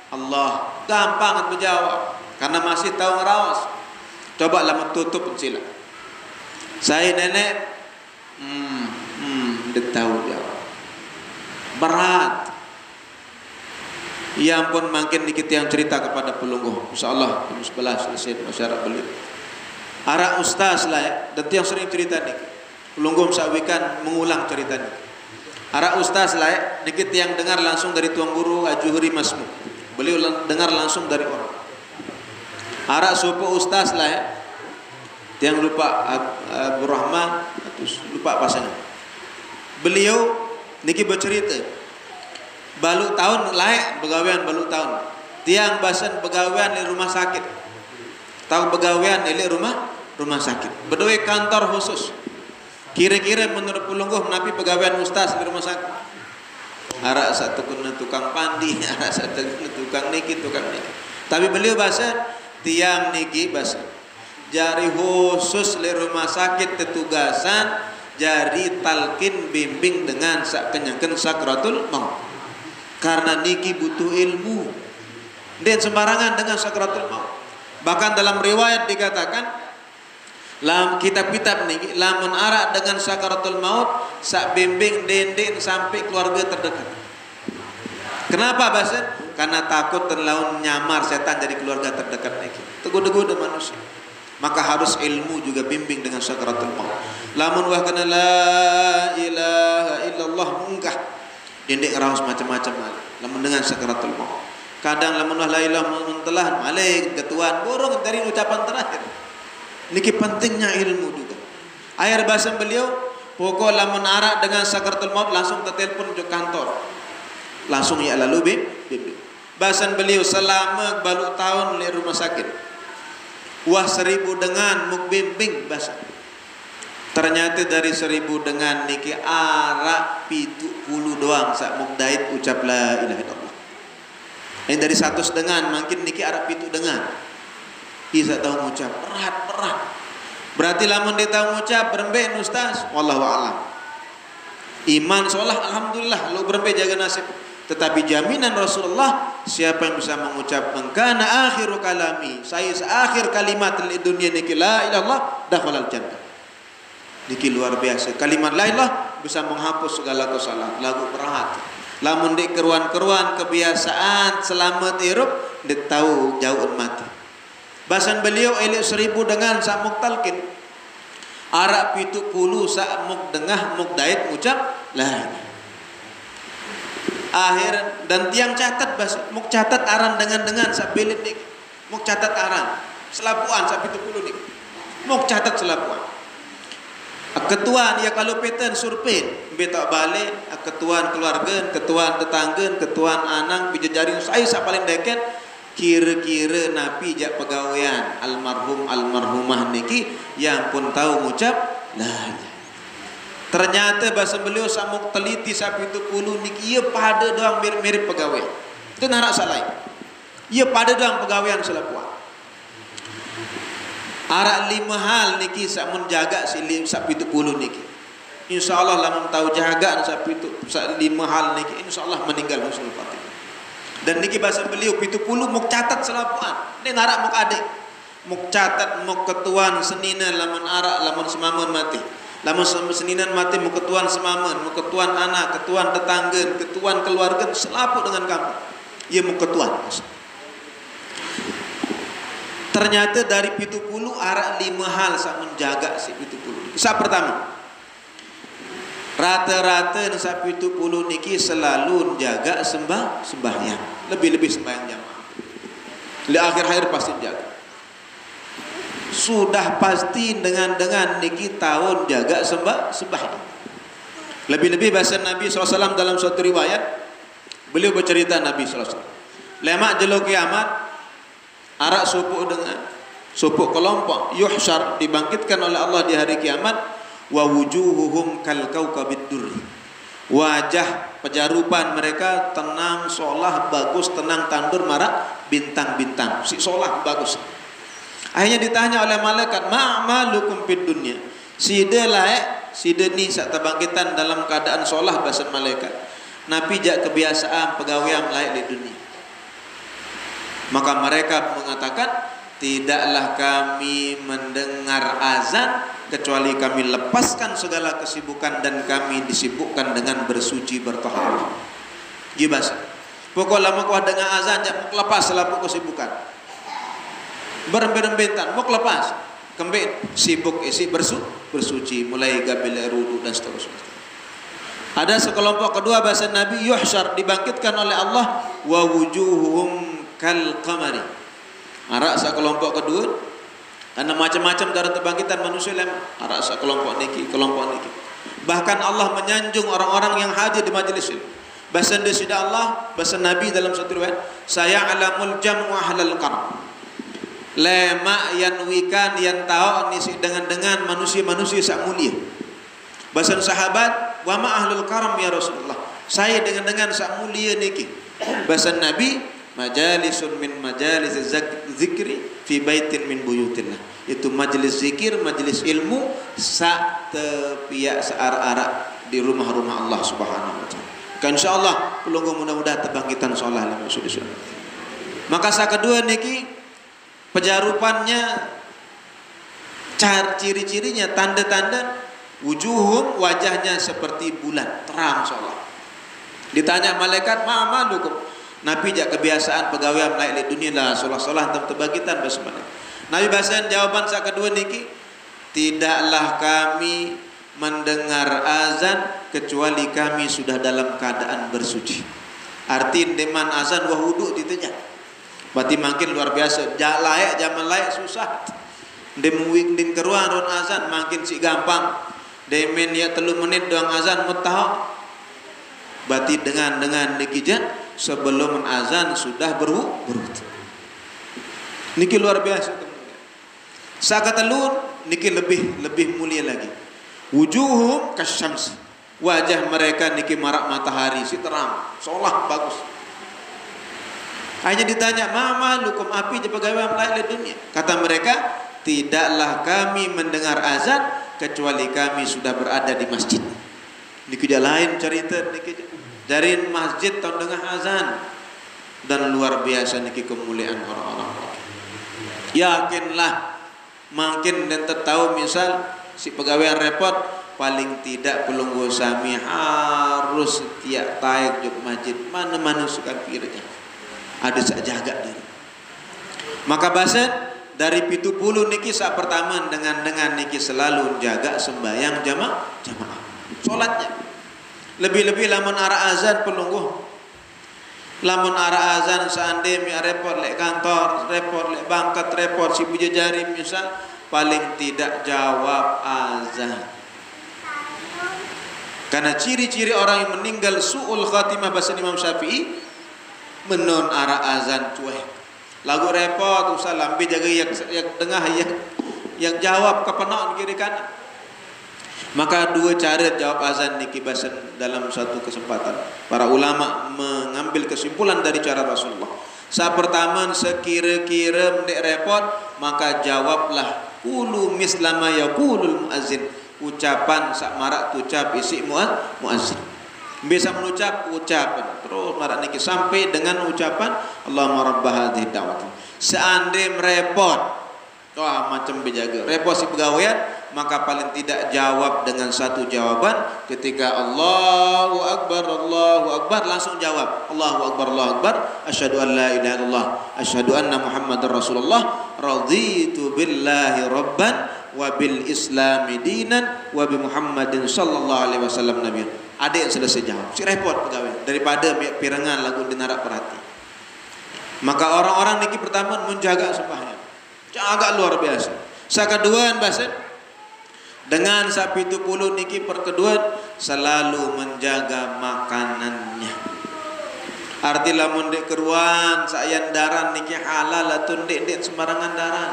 Allah. Gampang menjawab karena masih tahu ngerawas. Coba lamak tutup sila. Saya nenek tahu jawab. Berat. Ya ampun makin dikit yang cerita kepada pelungguh. Insyaallah jam 11 selesai masyarakat beliau. Ara ustaz lah ya, dan yang sering cerita nih. Pelungguh sawikan mengulang cerita nih. Ara ustaz lah ya, dikit yang dengar langsung dari tuang guru Ajuhuri Masmu. Beliau dengar langsung dari orang. Ara supo ustaz lah ya. Yang lupa Abu Rahman terus lupa pasangan. Beliau niki bercerita balu tahun layak begawean balu tahun tiang basan begawean di rumah sakit tahu begawean di rumah sakit berdua kantor khusus kira-kira menurut pelungguh napi begawean ustaz di rumah sakit arak satu kena tukang pandi arak satu kena tukang niki tapi beliau basan tiang niki basan jari khusus di rumah sakit tetugasan jari talqin bimbing dengan sak kenyangkeun sakratul maut karena niki butuh ilmu dan sembarangan dengan sakratul maut. Bahkan dalam riwayat dikatakan lam kitab-kitab niki lamun arak dengan sakratul maut sak bimbing denden sampai keluarga terdekat. Kenapa basen? Karena takut terlaun nyamar setan jadi keluarga terdekat niki. Teguh-teguh manusia. Maka harus ilmu juga bimbing dengan sakaratul maut. Lamun wah kana la ilaha illallah munggah. Dendek raos macam-macam malih. Lamun dengan sakaratul maut. Kadang lamun wah la ilaha muntelah malih ketuan borong dari ucapan terakhir. Niki pentingnya ilmu juga. Air bahasa beliau pokok lamun arak dengan sakaratul maut langsung telepon ke kantor. Langsung ya lalu bimbing. Bahasa beliau selama balu tahun di rumah sakit. Wah 1000 dengan muk bimbing bahasa. Ternyata dari 1000 dengan niki arak 70 doang sak muk dait ucap la ilaha illallah. Ini dari 100 dengan makin niki arak 7 dengan. Bisa tahu ngucap berat. Berarti lamun dia tahu ngucap berembe ustaz wallahu alam. Iman sholah alhamdulillah lu berembe jaga nasib. Tetapi jaminan Rasulullah siapa yang bisa mengucap kana akhiru kalami saya akhir kalimat di dunia niki la ilallah dakhalal jannah. Niki luar biasa kalimat la ilallah bisa menghapus segala kesalahan lagu perhati lamun di keruan-keruan kebiasaan selamat hirup dia tahu jauh mati. Bahasan beliau elik 1000 dengan sak muk talqin arak 70 sak muk dengah muk dait ngucap la akhir dan tiang catat bas muk catat aran dengan sabilit nik muk catat aran selapuan sak 70 nik muk catat selapuan ketuan ya kalau peten surpin betak balik ketuan keluarga ketuan tetangga ketuan anang bijajari saya sak paling deket kira-kira napi jak pegawaian almarhum almarhumah niki yang pun tahu ngucap lah. Ternyata bahasa beliau samuk teliti sapi itu puluh niki ia pada doang mirip pegawai. Itu narak salah. Ia pada doang pegawaian selapuan. Arak 5 hal niki sak mun jaga si sapi itu puluh niki. Insyaallah lamun tahu jaga sapi itu 5 hal niki insyaallah meninggal husnul khatimah. Dan niki bahasa beliau 70 muk catat selapuan. Ini narak muk adik. Muk catat muk ketuan senina lamun arak lamun semamun mati. Lamun seninan mati mu ketuan semamen, mu ketuan anak, ketuan tetangga, ketuan keluarga selaput dengan kamu. Ia mu ketuan. Ternyata dari 70 arak 5 hal sak menjaga si 70. Kisah pertama. Rata-rata sak 70 niki selalu jaga sembahyang. Lebih-lebih sembahyang jamaah. Di akhir-akhir pasti jaga. Sudah pasti dengan niki tahun jaga sembahyang. Lebih-lebih bahasa Nabi SAW dalam suatu riwayat, beliau bercerita Nabi SAW. Lemak jelo kiamat, arak supuk kelompok yuhsyar dibangkitkan oleh Allah di hari kiamat, wa wujuhuhum kal kaukabid durri. Wajah pejarupan mereka tenang, solah, bagus, tenang, tandur, marak bintang-bintang. Si solah bagus. Akhirnya ditanya oleh malaikat, ma'amalukum fid dunya. Sida laek, sida ni sak terbangkitan dalam keadaan solah bahasa malaikat. Nabi jak kebiasaan pegawai laek di dunia. Maka mereka mengatakan, tidaklah kami mendengar azan kecuali kami lepaskan segala kesibukan dan kami disibukkan dengan bersuci bertaharah. Gibas. Pokok lama kau dengar azan jak lepas selaput kesibukan. Berempat-empetan, mau lepas, kembali sibuk isi bersuci, mulai gabil rudu dan seterusnya. Ada sekelompok kedua bahasa Nabi yuhsyar dibangkitkan oleh Allah wa wujuhum kal qamari. Arak sekelompok kedua karena macam-macam cara terbangkitan manusia lem. Arak sekelompok niki, kelompok niki. Bahkan Allah menyanjung orang-orang yang hadir di majlis ini. Bahasa Allah, bahasa Nabi dalam satu riwayat, saya alamul jam'u ahlal qarn. Lemak yang wikan yang tahu nisi dengan manusia-manusia sak mulia. Bahasa sahabat, wa ma ahlul karam ya Rasulullah. Saya dengan sak mulia niki. Bahasa Nabi, majalisun min majalis zikri fi baitin min buyutillah. Itu majlis zikir, majlis ilmu sak tepiak sear-arak di rumah-rumah Allah Subhanahu wa taala. Kan insyaallah pelunggu mudah-mudahan terbangkitan solah lah maksudnya. Maka sak kedua niki pejarupannya, ciri-cirinya, tanda-tanda wujuhum, wajahnya seperti bulan terang solah. Ditanya malaikat, ma'amalukum. Nabi jak kebiasaan pegawai melayak di dunia lah solah-solah tentang terbangkitan bagaimana. Nabi bahasan jawaban sak kedua niki, tidaklah kami mendengar azan kecuali kami sudah dalam keadaan bersuci. Arti deman azan wah wudu ditanya. Berarti makin luar biasa. Zaman layak susah. Demuik din keruan ron azan makin si gampang. Demen ya 3 menit doang azan mutah. Berarti dengan nikijan sebelum azan sudah berwudu. Niki luar biasa. Sakatalun niki lebih mulia lagi. Wujuhum kasyams. Wajah mereka niki marak matahari si terang, solah bagus. Hanya ditanya, mama lukum api je pegawai melayak di dunia. Kata mereka, tidaklah kami mendengar azan kecuali kami sudah berada di masjid. Niki lain cerita niki dari masjid tahun dengar azan dan luar biasa niki kemuliaan orang-orang. Yakinlah, makin dan tertahu misal si pegawai repot paling tidak pelunggu sami harus setiap taik juk masjid mana-mana suka pikirnya. Ada sak jaga diri. Maka bahasa dari 70 niki sak pertama dengan niki selalu jaga sembahyang jamaah. Solatnya. Lebih-lebih lamun arah azan pelungguh. Lamun arah azan seandainya repot lek kantor, repot lek bangkat, repot si puja jari misal paling tidak jawab azan. Karena ciri-ciri orang yang meninggal su'ul khatimah bahasa Imam Syafi'i menon arah azan cuek. Lagu repot usah lambi jaga yang tengah yang jawab ke penok kiri kanan. Maka dua cara jawab azan niki bahasan dalam satu kesempatan. Para ulama mengambil kesimpulan dari cara Rasulullah. Saat pertama sekira-kira mendek repot maka jawablah qulu mislama yaqulul muazzin. Ucapan sak marak ucap isi muazzin. Bisa mengucap ucapan terus marak niki sampai dengan ucapan Allahumma rabb hadhihi da'wati. Seandainya repot, wah macam berjaga repot si pegawaian maka paling tidak jawab dengan satu jawaban. Ketika Allahu Akbar langsung jawab Allahu Akbar, asyhadu an la ilaha illallah, asyhadu anna Muhammadar Rasulullah, raditu billahi rabban wa bil islami dinan wa bi Muhammadin sallallahu alaihi wasallam nabiyyan. Ada yang selesai jawab, si repot pegawai daripada pirangan lagu dinarak perhati. Maka orang-orang niki pertama menjaga sembahyang, agak luar biasa. Sakaduan bahasa dengan sapi 70 niki perkeduan selalu menjaga makanannya. Arti lamun dek keruan sayan daran niki halal atau dek sembarangan daran.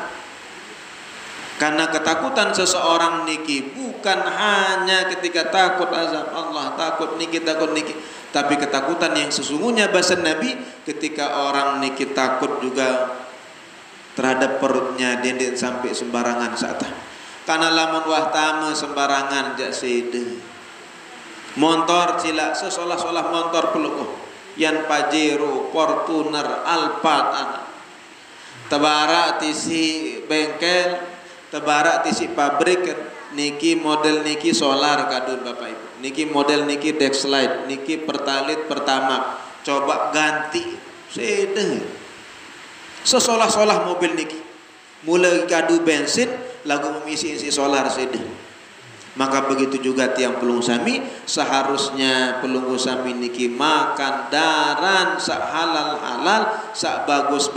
Karena ketakutan seseorang niki bukan hanya ketika takut azab Allah, takut niki, tapi ketakutan yang sesungguhnya bahasa Nabi ketika orang niki takut juga terhadap perutnya dendek sampai sembarangan saat. Karena lamun wahtama sembarangan jak sede. Motor cilak seolah-olah motor peluk yan Pajero, Fortuner, Alphard anak. Tebarak tisi bengkel, tebarak tisi pabrik, niki model niki solar kadun Bapak Ibu. Niki model niki Dexlite, niki Pertalite pertama. Coba ganti sede. Seolah-olah mobil niki mulai kadu bensin lagu mengisi solar sede. Maka begitu juga tiang pelunggu sami, seharusnya pelunggu sami niki makan daran sak halal sak bagus,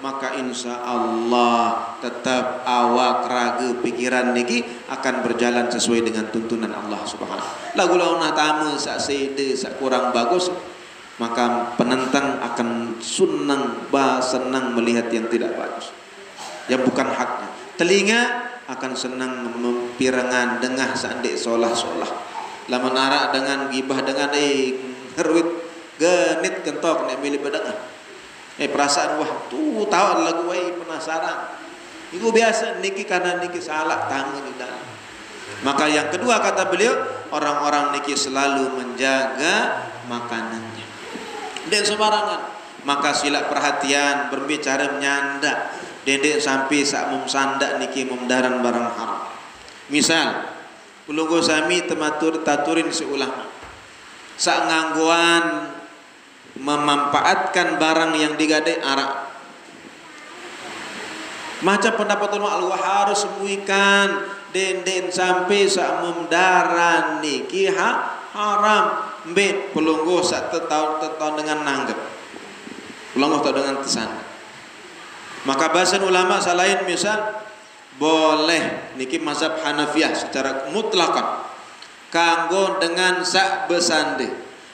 maka insya Allah tetap awak raga pikiran niki akan berjalan sesuai dengan tuntunan Allah Subhanahu. Lagu launah tamu sak sede sak kurang bagus, maka penentang akan senang melihat yang tidak bagus, yang bukan haknya. Telinga akan senang mempirangan dengah sandek solah-solah. Lamun arak dengan gibah dengan ngeruit genit kentok nek milih bedengah. Perasaan wah tuh tahu lagu penasaran. Itu biasa niki karena niki salah tangan di dalam. Maka yang kedua kata beliau, orang-orang niki selalu menjaga makanannya. Dan sembarangan. Maka sila perhatian berbicara menyanda. Dendek sampai sak sandak niki memdaran barang haram. Misal, pelunggu sami taturin seulama. Sak ngangguan memanfaatkan barang yang digadai arak. Macam pendapat ulama harus semuikan dendek sampai sak memdaran niki haram. Mbet pelunggu sak tetau dengan nanggep. Pelunggu tetau dengan tesan. Maka bahasan ulama selain misal boleh niki mazhab Hanafiyah secara mutlakan kanggo dengan sak besande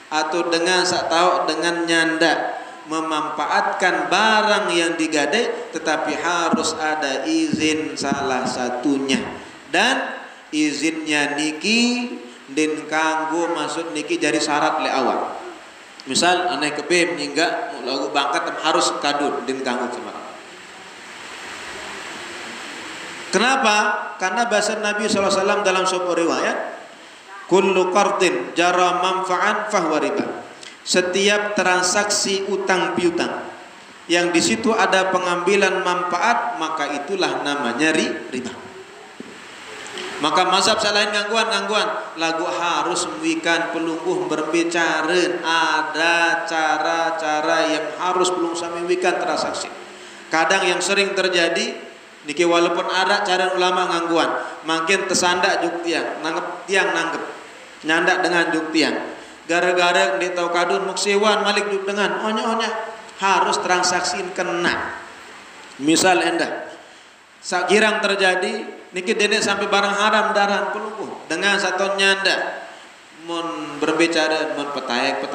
atau dengan sak tahu dengan nyanda memanfaatkan barang yang digadai, tetapi harus ada izin salah satunya, dan izinnya niki din kanggo maksud niki jadi syarat le awal. Misal aneh kebem hingga lagu bangkat harus kadun din kanggo sembarang. Kenapa? Karena bahasa Nabi SAW dalam sebuah riwayat, kullu qardin jara manfa'an fahuwa riba. Setiap transaksi utang piutang yang di situ ada pengambilan manfaat, maka itulah namanya riba. Maka mazhab selain gangguan lagu harus membikan pelungguh berbicara, ada cara-cara yang harus pelungguh samiwikan transaksi. Kadang yang sering terjadi niki walaupun ada cara ulama ngangguan, makin tersandak juk tiang, nanggep nyandak dengan juk tiang. Gara-gara di tau kadun muksewan malik juk dengan onya harus transaksi kena. Misal endah sakirang terjadi niki dendek sampai barang haram daran pelungguh dengan satu nyanda mun berbicara mun petaek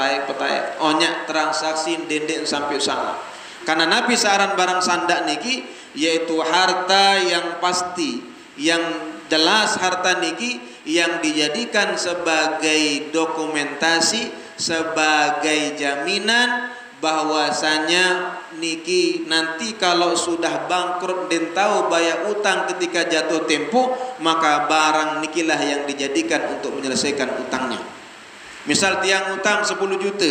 onya transaksi dendek sampai salah. Karena Nabi saran barang sandak niki yaitu harta yang pasti, yang jelas harta niki yang dijadikan sebagai dokumentasi, sebagai jaminan bahwasanya niki nanti kalau sudah bangkrut dan tahu bayar utang ketika jatuh tempo, maka barang nikilah yang dijadikan untuk menyelesaikan utangnya. Misal tiang utang 10 juta,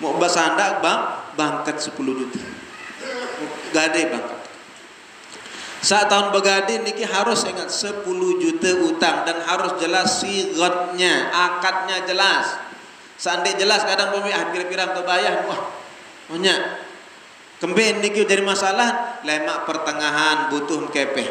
mau basandak bangkat 10 juta. Gadai bangkat. Saat tahun begade niki harus ingat 10 juta utang dan harus jelas sigatnya, akadnya jelas. Seandainya jelas kadang pemilik pirang-pirang terbayar, wah, banyak. Kembali niki jadi masalah, lemak pertengahan butuh kepeh.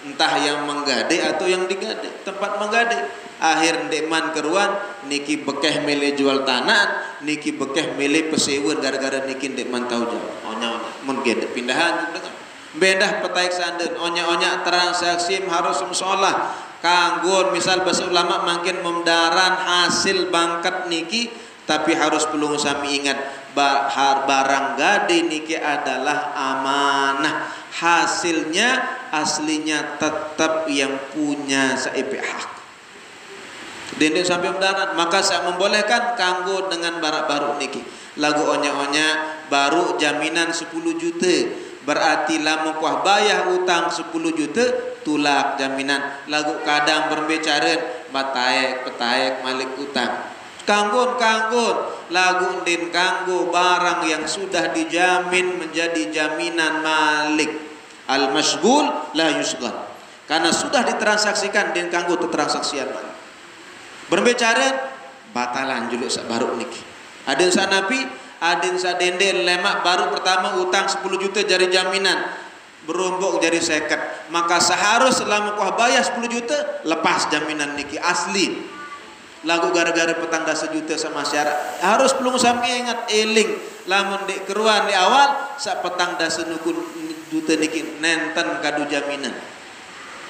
Entah yang menggade atau yang digade, tempat menggade. Akhir ndekman keruan niki bekeh milih jual tanah, niki bekeh milih pesewa gara-gara niki ndekman tahu jauh. Onya mun gede pindahan juga. Bedah petaik sanden onya-onya transaksi harus musolah kanggo misal bahasa ulama makin memdaran hasil bangkat niki, tapi harus perlu sami ingat barang gade niki adalah amanah, hasilnya aslinya tetap yang punya saipih hak. Dendeng sampai mendarat, maka saya membolehkan kanggo dengan barang baru niki lagu onya-onya baru jaminan 10 juta. Berarti lamu kuah bayah utang 10 juta tulak jaminan. Lagu kadang berbicara petaek malik utang. Kanggun lagu din kanggo barang yang sudah dijamin menjadi jaminan malik. Al masghul la yusghal. Karena sudah ditransaksikan din kanggo transaksian malik. Berbicara batalan juluk baru niki. Ada sanapi adin sadende lemak baru pertama utang 10 juta jadi jaminan berombok jadi seket, maka seharus selama kuah bayar 10 juta lepas jaminan niki asli lagu gara-gara petangga sejuta sama syarat harus belum sampai ingat eling lamun dek keruan di awal sak petang dasa nukun juta niki nenten kadu jaminan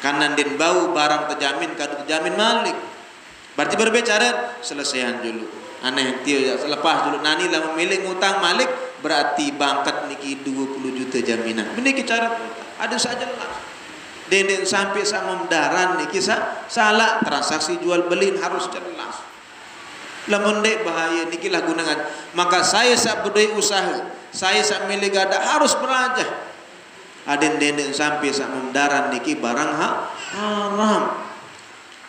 kanan din bau barang terjamin kadu terjamin malik berarti berbicara selesaian dulu. Aneh tio selepas dulu nani lah memilih ngutang malik berarti bangkat niki 20 juta jaminan. Niki cara ada saja lah. Dendeng sampai sama mendaran niki salah transaksi jual beli harus jelas. Lamun dek bahaya niki lah gunakan. Maka saya sak berdaya usaha, saya sak milik gada harus berajah. Aden dendeng sampai sama mendaran niki barang haram.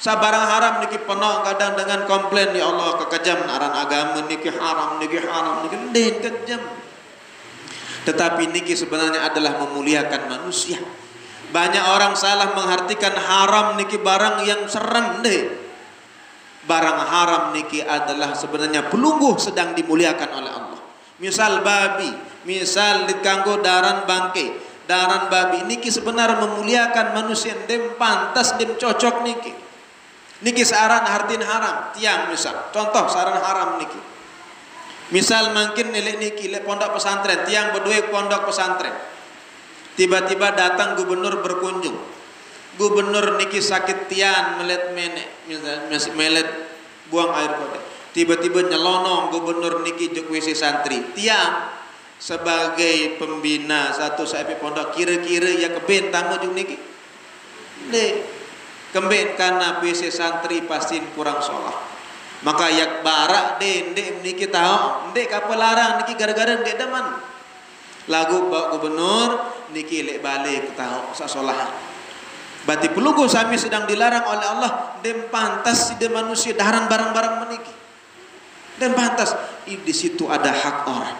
Sabarang haram niki penuh kadang dengan komplain ya Allah kekejam aran agama niki haram niki den kejam. Tetapi niki sebenarnya adalah memuliakan manusia. Banyak orang salah mengartikan haram niki barang yang serem deh. Barang haram niki adalah sebenarnya pelungguh sedang dimuliakan oleh Allah. Misal babi, misal dikanggo daran bangke, daran babi niki sebenarnya memuliakan manusia dem pantas dem cocok niki. Niki saran hartin haram tiang misal contoh saran haram niki misal mungkin nilai niki le pondok pesantren tiang berdua pondok pesantren tiba-tiba datang gubernur berkunjung gubernur niki sakit tiang melet menek misal melet buang air kode tiba-tiba nyelonong gubernur niki juk WC santri tiang sebagai pembina satu saepi pondok kira-kira ya keben tamu juk niki le kembali karena WC santri pasti kurang sholat. Maka yak barak dek niki tahu dek apa larang niki gara-gara dek deman. Lagu bawa gubernur niki lek balik tahu sa sholat. Berarti pelugu sami sedang dilarang oleh Allah dem pantas si dem manusia daharan barang-barang meniki. Dan pantas di situ ada hak orang.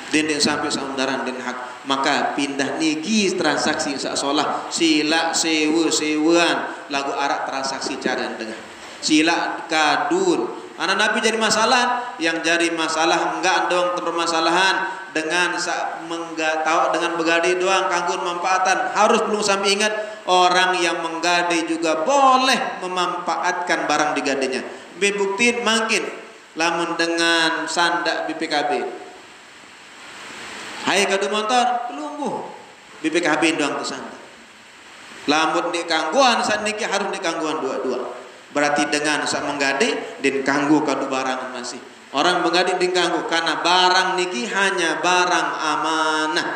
Den sampai saundaran den hak maka pindah niki transaksi seolah sila sewaan lagu arak transaksi cara dengan sila kadun anak Nabi jadi masalah yang jadi masalah enggak dong permasalahan dengan tahu dengan begade doang kanggun manfaatan harus belum sampai ingat orang yang menggade juga boleh memanfaatkan barang digadenya bebuktiin makin lamun dengan sandak BPKB hai kadu motor pelungguh BPKB doang kesana. Lamun di kangguan saat niki harus di kangguan dua-dua. Berarti dengan saat menggade dan kanggu kadu barang masih. Orang menggade di kanggu karena barang niki hanya barang amanah.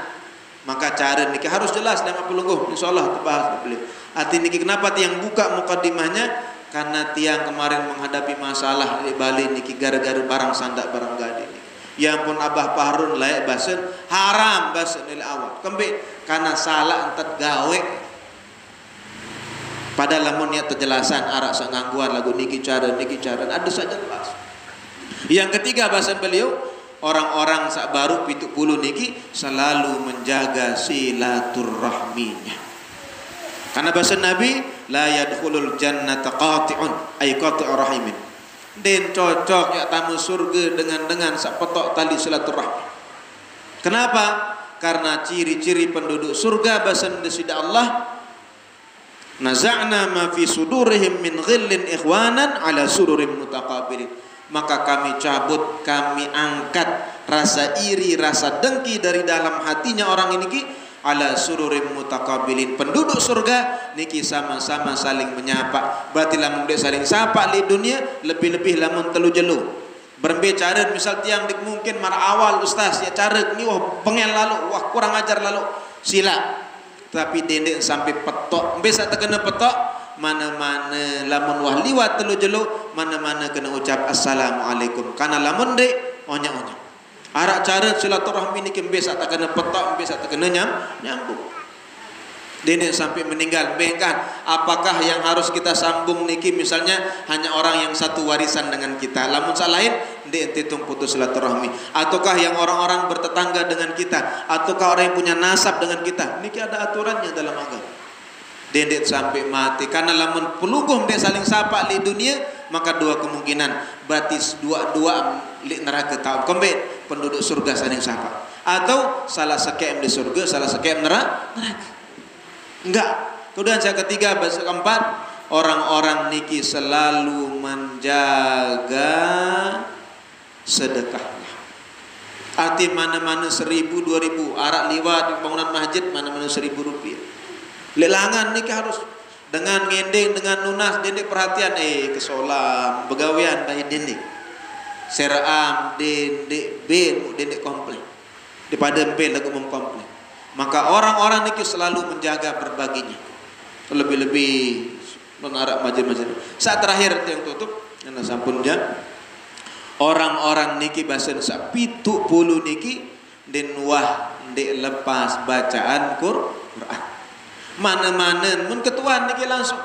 Maka cara niki harus jelas dengan pelungguh. Insyaallah terbahas beliau. Arti niki kenapa tiang buka mukadimahnya? Karena tiang kemarin menghadapi masalah di Bali niki gara-gara barang sandak barang gade. Ya pun Abah Fahrun layak basen haram basen nilai awal kembali karena salah entet gawe pada lamun niat terjelasan arak sangangguan lagu niki cara ada saja jelas. Yang ketiga bahasan beliau orang-orang sak baru 70 niki selalu menjaga silaturahminya. Karena bahasa Nabi, la yadkhulul jannata qati'un ay qati'ur rahimin. Den cocok ya tamu surga dengan sak petok tali silaturahmi. Kenapa? Karena ciri-ciri penduduk surga bahasa Indonesia Allah, naza'na ma fi sudurihim min ghillin ikhwanan ala sururin mutaqabilin. Maka kami cabut, kami angkat rasa iri, rasa dengki dari dalam hatinya orang ini ki ala sururin mutaqabilin. Penduduk surga niki sama-sama saling menyapa. Berarti lamun dia saling sapa di dunia, lebih-lebih lamun telu jelu. Berembe cara misal tiang dik mungkin mar awal ustaz ya cara ni wah bengel lalu, wah kurang ajar lalu. Sila. Tapi dendek sampai petok. Bisa terkena petok, mana-mana lamun wah liwat telu jelu, mana-mana kena ucap assalamualaikum. Karena lamun dek onya-onya. Arak cara silaturahmi niki bisa tak kena petok, bisa tak kena nyambung. Dene sampai meninggal, bengkan apakah yang harus kita sambung niki misalnya hanya orang yang satu warisan dengan kita, lamun sak lain ndek entitung putus silaturahmi, ataukah yang orang-orang bertetangga dengan kita, ataukah orang yang punya nasab dengan kita, niki ada aturannya dalam agama. Dene sampai mati karena lamun pelugum dia saling sapa di dunia, maka dua kemungkinan, berarti dua li neraka tahu kembali penduduk surga saling sapa, atau salah sekem di surga, salah sekem neraka. Enggak. Kemudian yang ketiga, bahasa keempat, orang-orang niki selalu menjaga sedekahnya. Arti mana-mana 1.000, 2.000, arak liwat bangunan masjid mana-mana 1.000 rupiah. Lelangan niki harus dengan ngendeng, dengan lunas, dendek perhatian, kesolam, begawian, dari dendek. Seram, dendek, ben, dendek komplain. Daripada ben lagu komplain. Maka orang-orang niki selalu menjaga berbaginya. Lebih-lebih mengarah masjid-masjid. Saat terakhir yang tutup, yang sampun jam. Orang-orang niki basen sak 70 niki den wah ndek lepas bacaan Quran. Mana-mana mun ketuan niki langsung.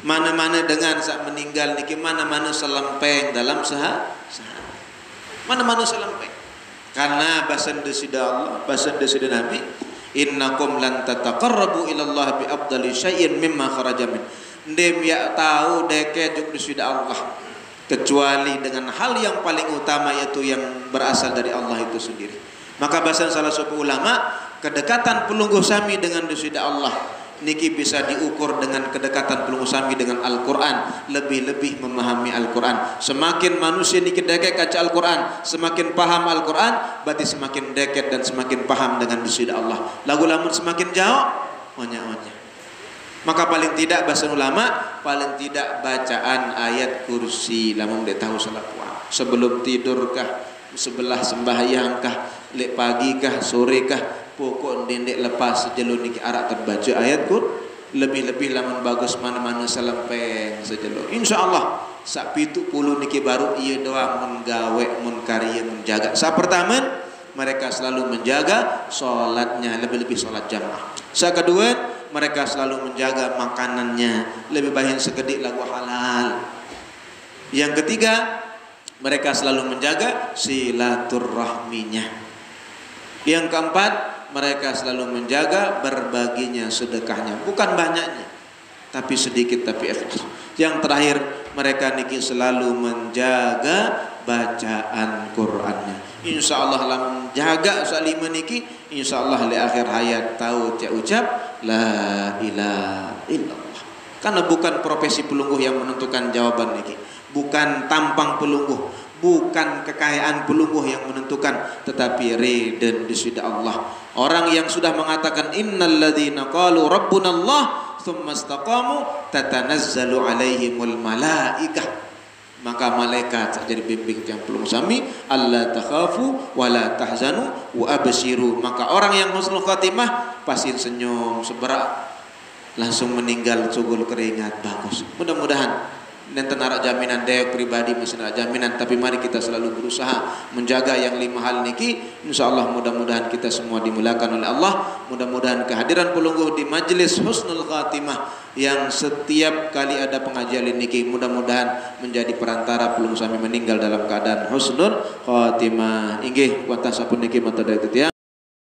Mana-mana dengan sak meninggal niki mana-mana selempeng dalam sehari. Mana-mana selempeng. Karena bahasa desida Allah, bahasa desida Nabi, innakum lan tataqarrabu ila Allah bi afdali syai'in mimma kharaja min. Ndem ya tahu deke juk desida Allah kecuali dengan hal yang paling utama yaitu yang berasal dari Allah itu sendiri. Maka bahasa salah satu ulama, kedekatan pelungguh sami dengan desida Allah niki bisa diukur dengan kedekatan pelungguh sami dengan Al-Quran, lebih-lebih memahami Al-Quran. Semakin manusia niki deket kaca Al-Quran, semakin paham Al-Quran, berarti semakin deket dan semakin paham dengan desida Allah. Lagu lamun semakin jauh, onya-onya. Maka paling tidak bahasa ulama, paling tidak bacaan ayat kursi lamun dia tahu salat puasa. Sebelum tidurkah, sebelah sembahyangkah, lek pagikah, sorekah, pokok dendek lepas sejelo niki arak terbaca ayat kur, lebih-lebih lamun bagus mana-mana selempeng sejelo. Insyaallah sak 70 niki baru ieu doa menggawe mun karya menjaga. Sa pertama mereka selalu menjaga salatnya, lebih-lebih salat jamaah. Sa kedua mereka selalu menjaga makanannya, lebih baik sekedik lagu halal. Yang ketiga mereka selalu menjaga silaturahminya. Yang keempat mereka selalu menjaga berbaginya sedekahnya, bukan banyaknya tapi sedikit tapi ikhlas. Yang terakhir mereka niki selalu menjaga bacaan Qur'annya. Insyaallah lah menjaga salima niki, insyaallah di akhir hayat tahu ucap la ilaha illallah. Karena bukan profesi pelungguh yang menentukan jawaban niki, bukan tampang pelungguh, bukan kekayaan pelungguh yang menentukan, tetapi ridha desida Allah. Orang yang sudah mengatakan innalladzina qalu rabbunallah tsumma istaqamu tatanazzalu alaihimul malaikah, maka malaikat jadi bimbing yang pelung sami, alla takhafu wa la tahzanu wa abshiru. Maka orang yang husnul khatimah pasti senyum seberak, langsung meninggal sugul keringat bagus. Mudah-mudahan nenten arak jaminan deok pribadi masih arak jaminan, tapi mari kita selalu berusaha menjaga yang 5 hal niki. Insyaallah mudah-mudahan kita semua dimulakan oleh Allah. Mudah-mudahan kehadiran pelungguh di majelis husnul khatimah yang setiap kali ada pengajian niki mudah-mudahan menjadi perantara pelungguh sami meninggal dalam keadaan husnul khatimah. Inggih kuatah sapun niki mata dari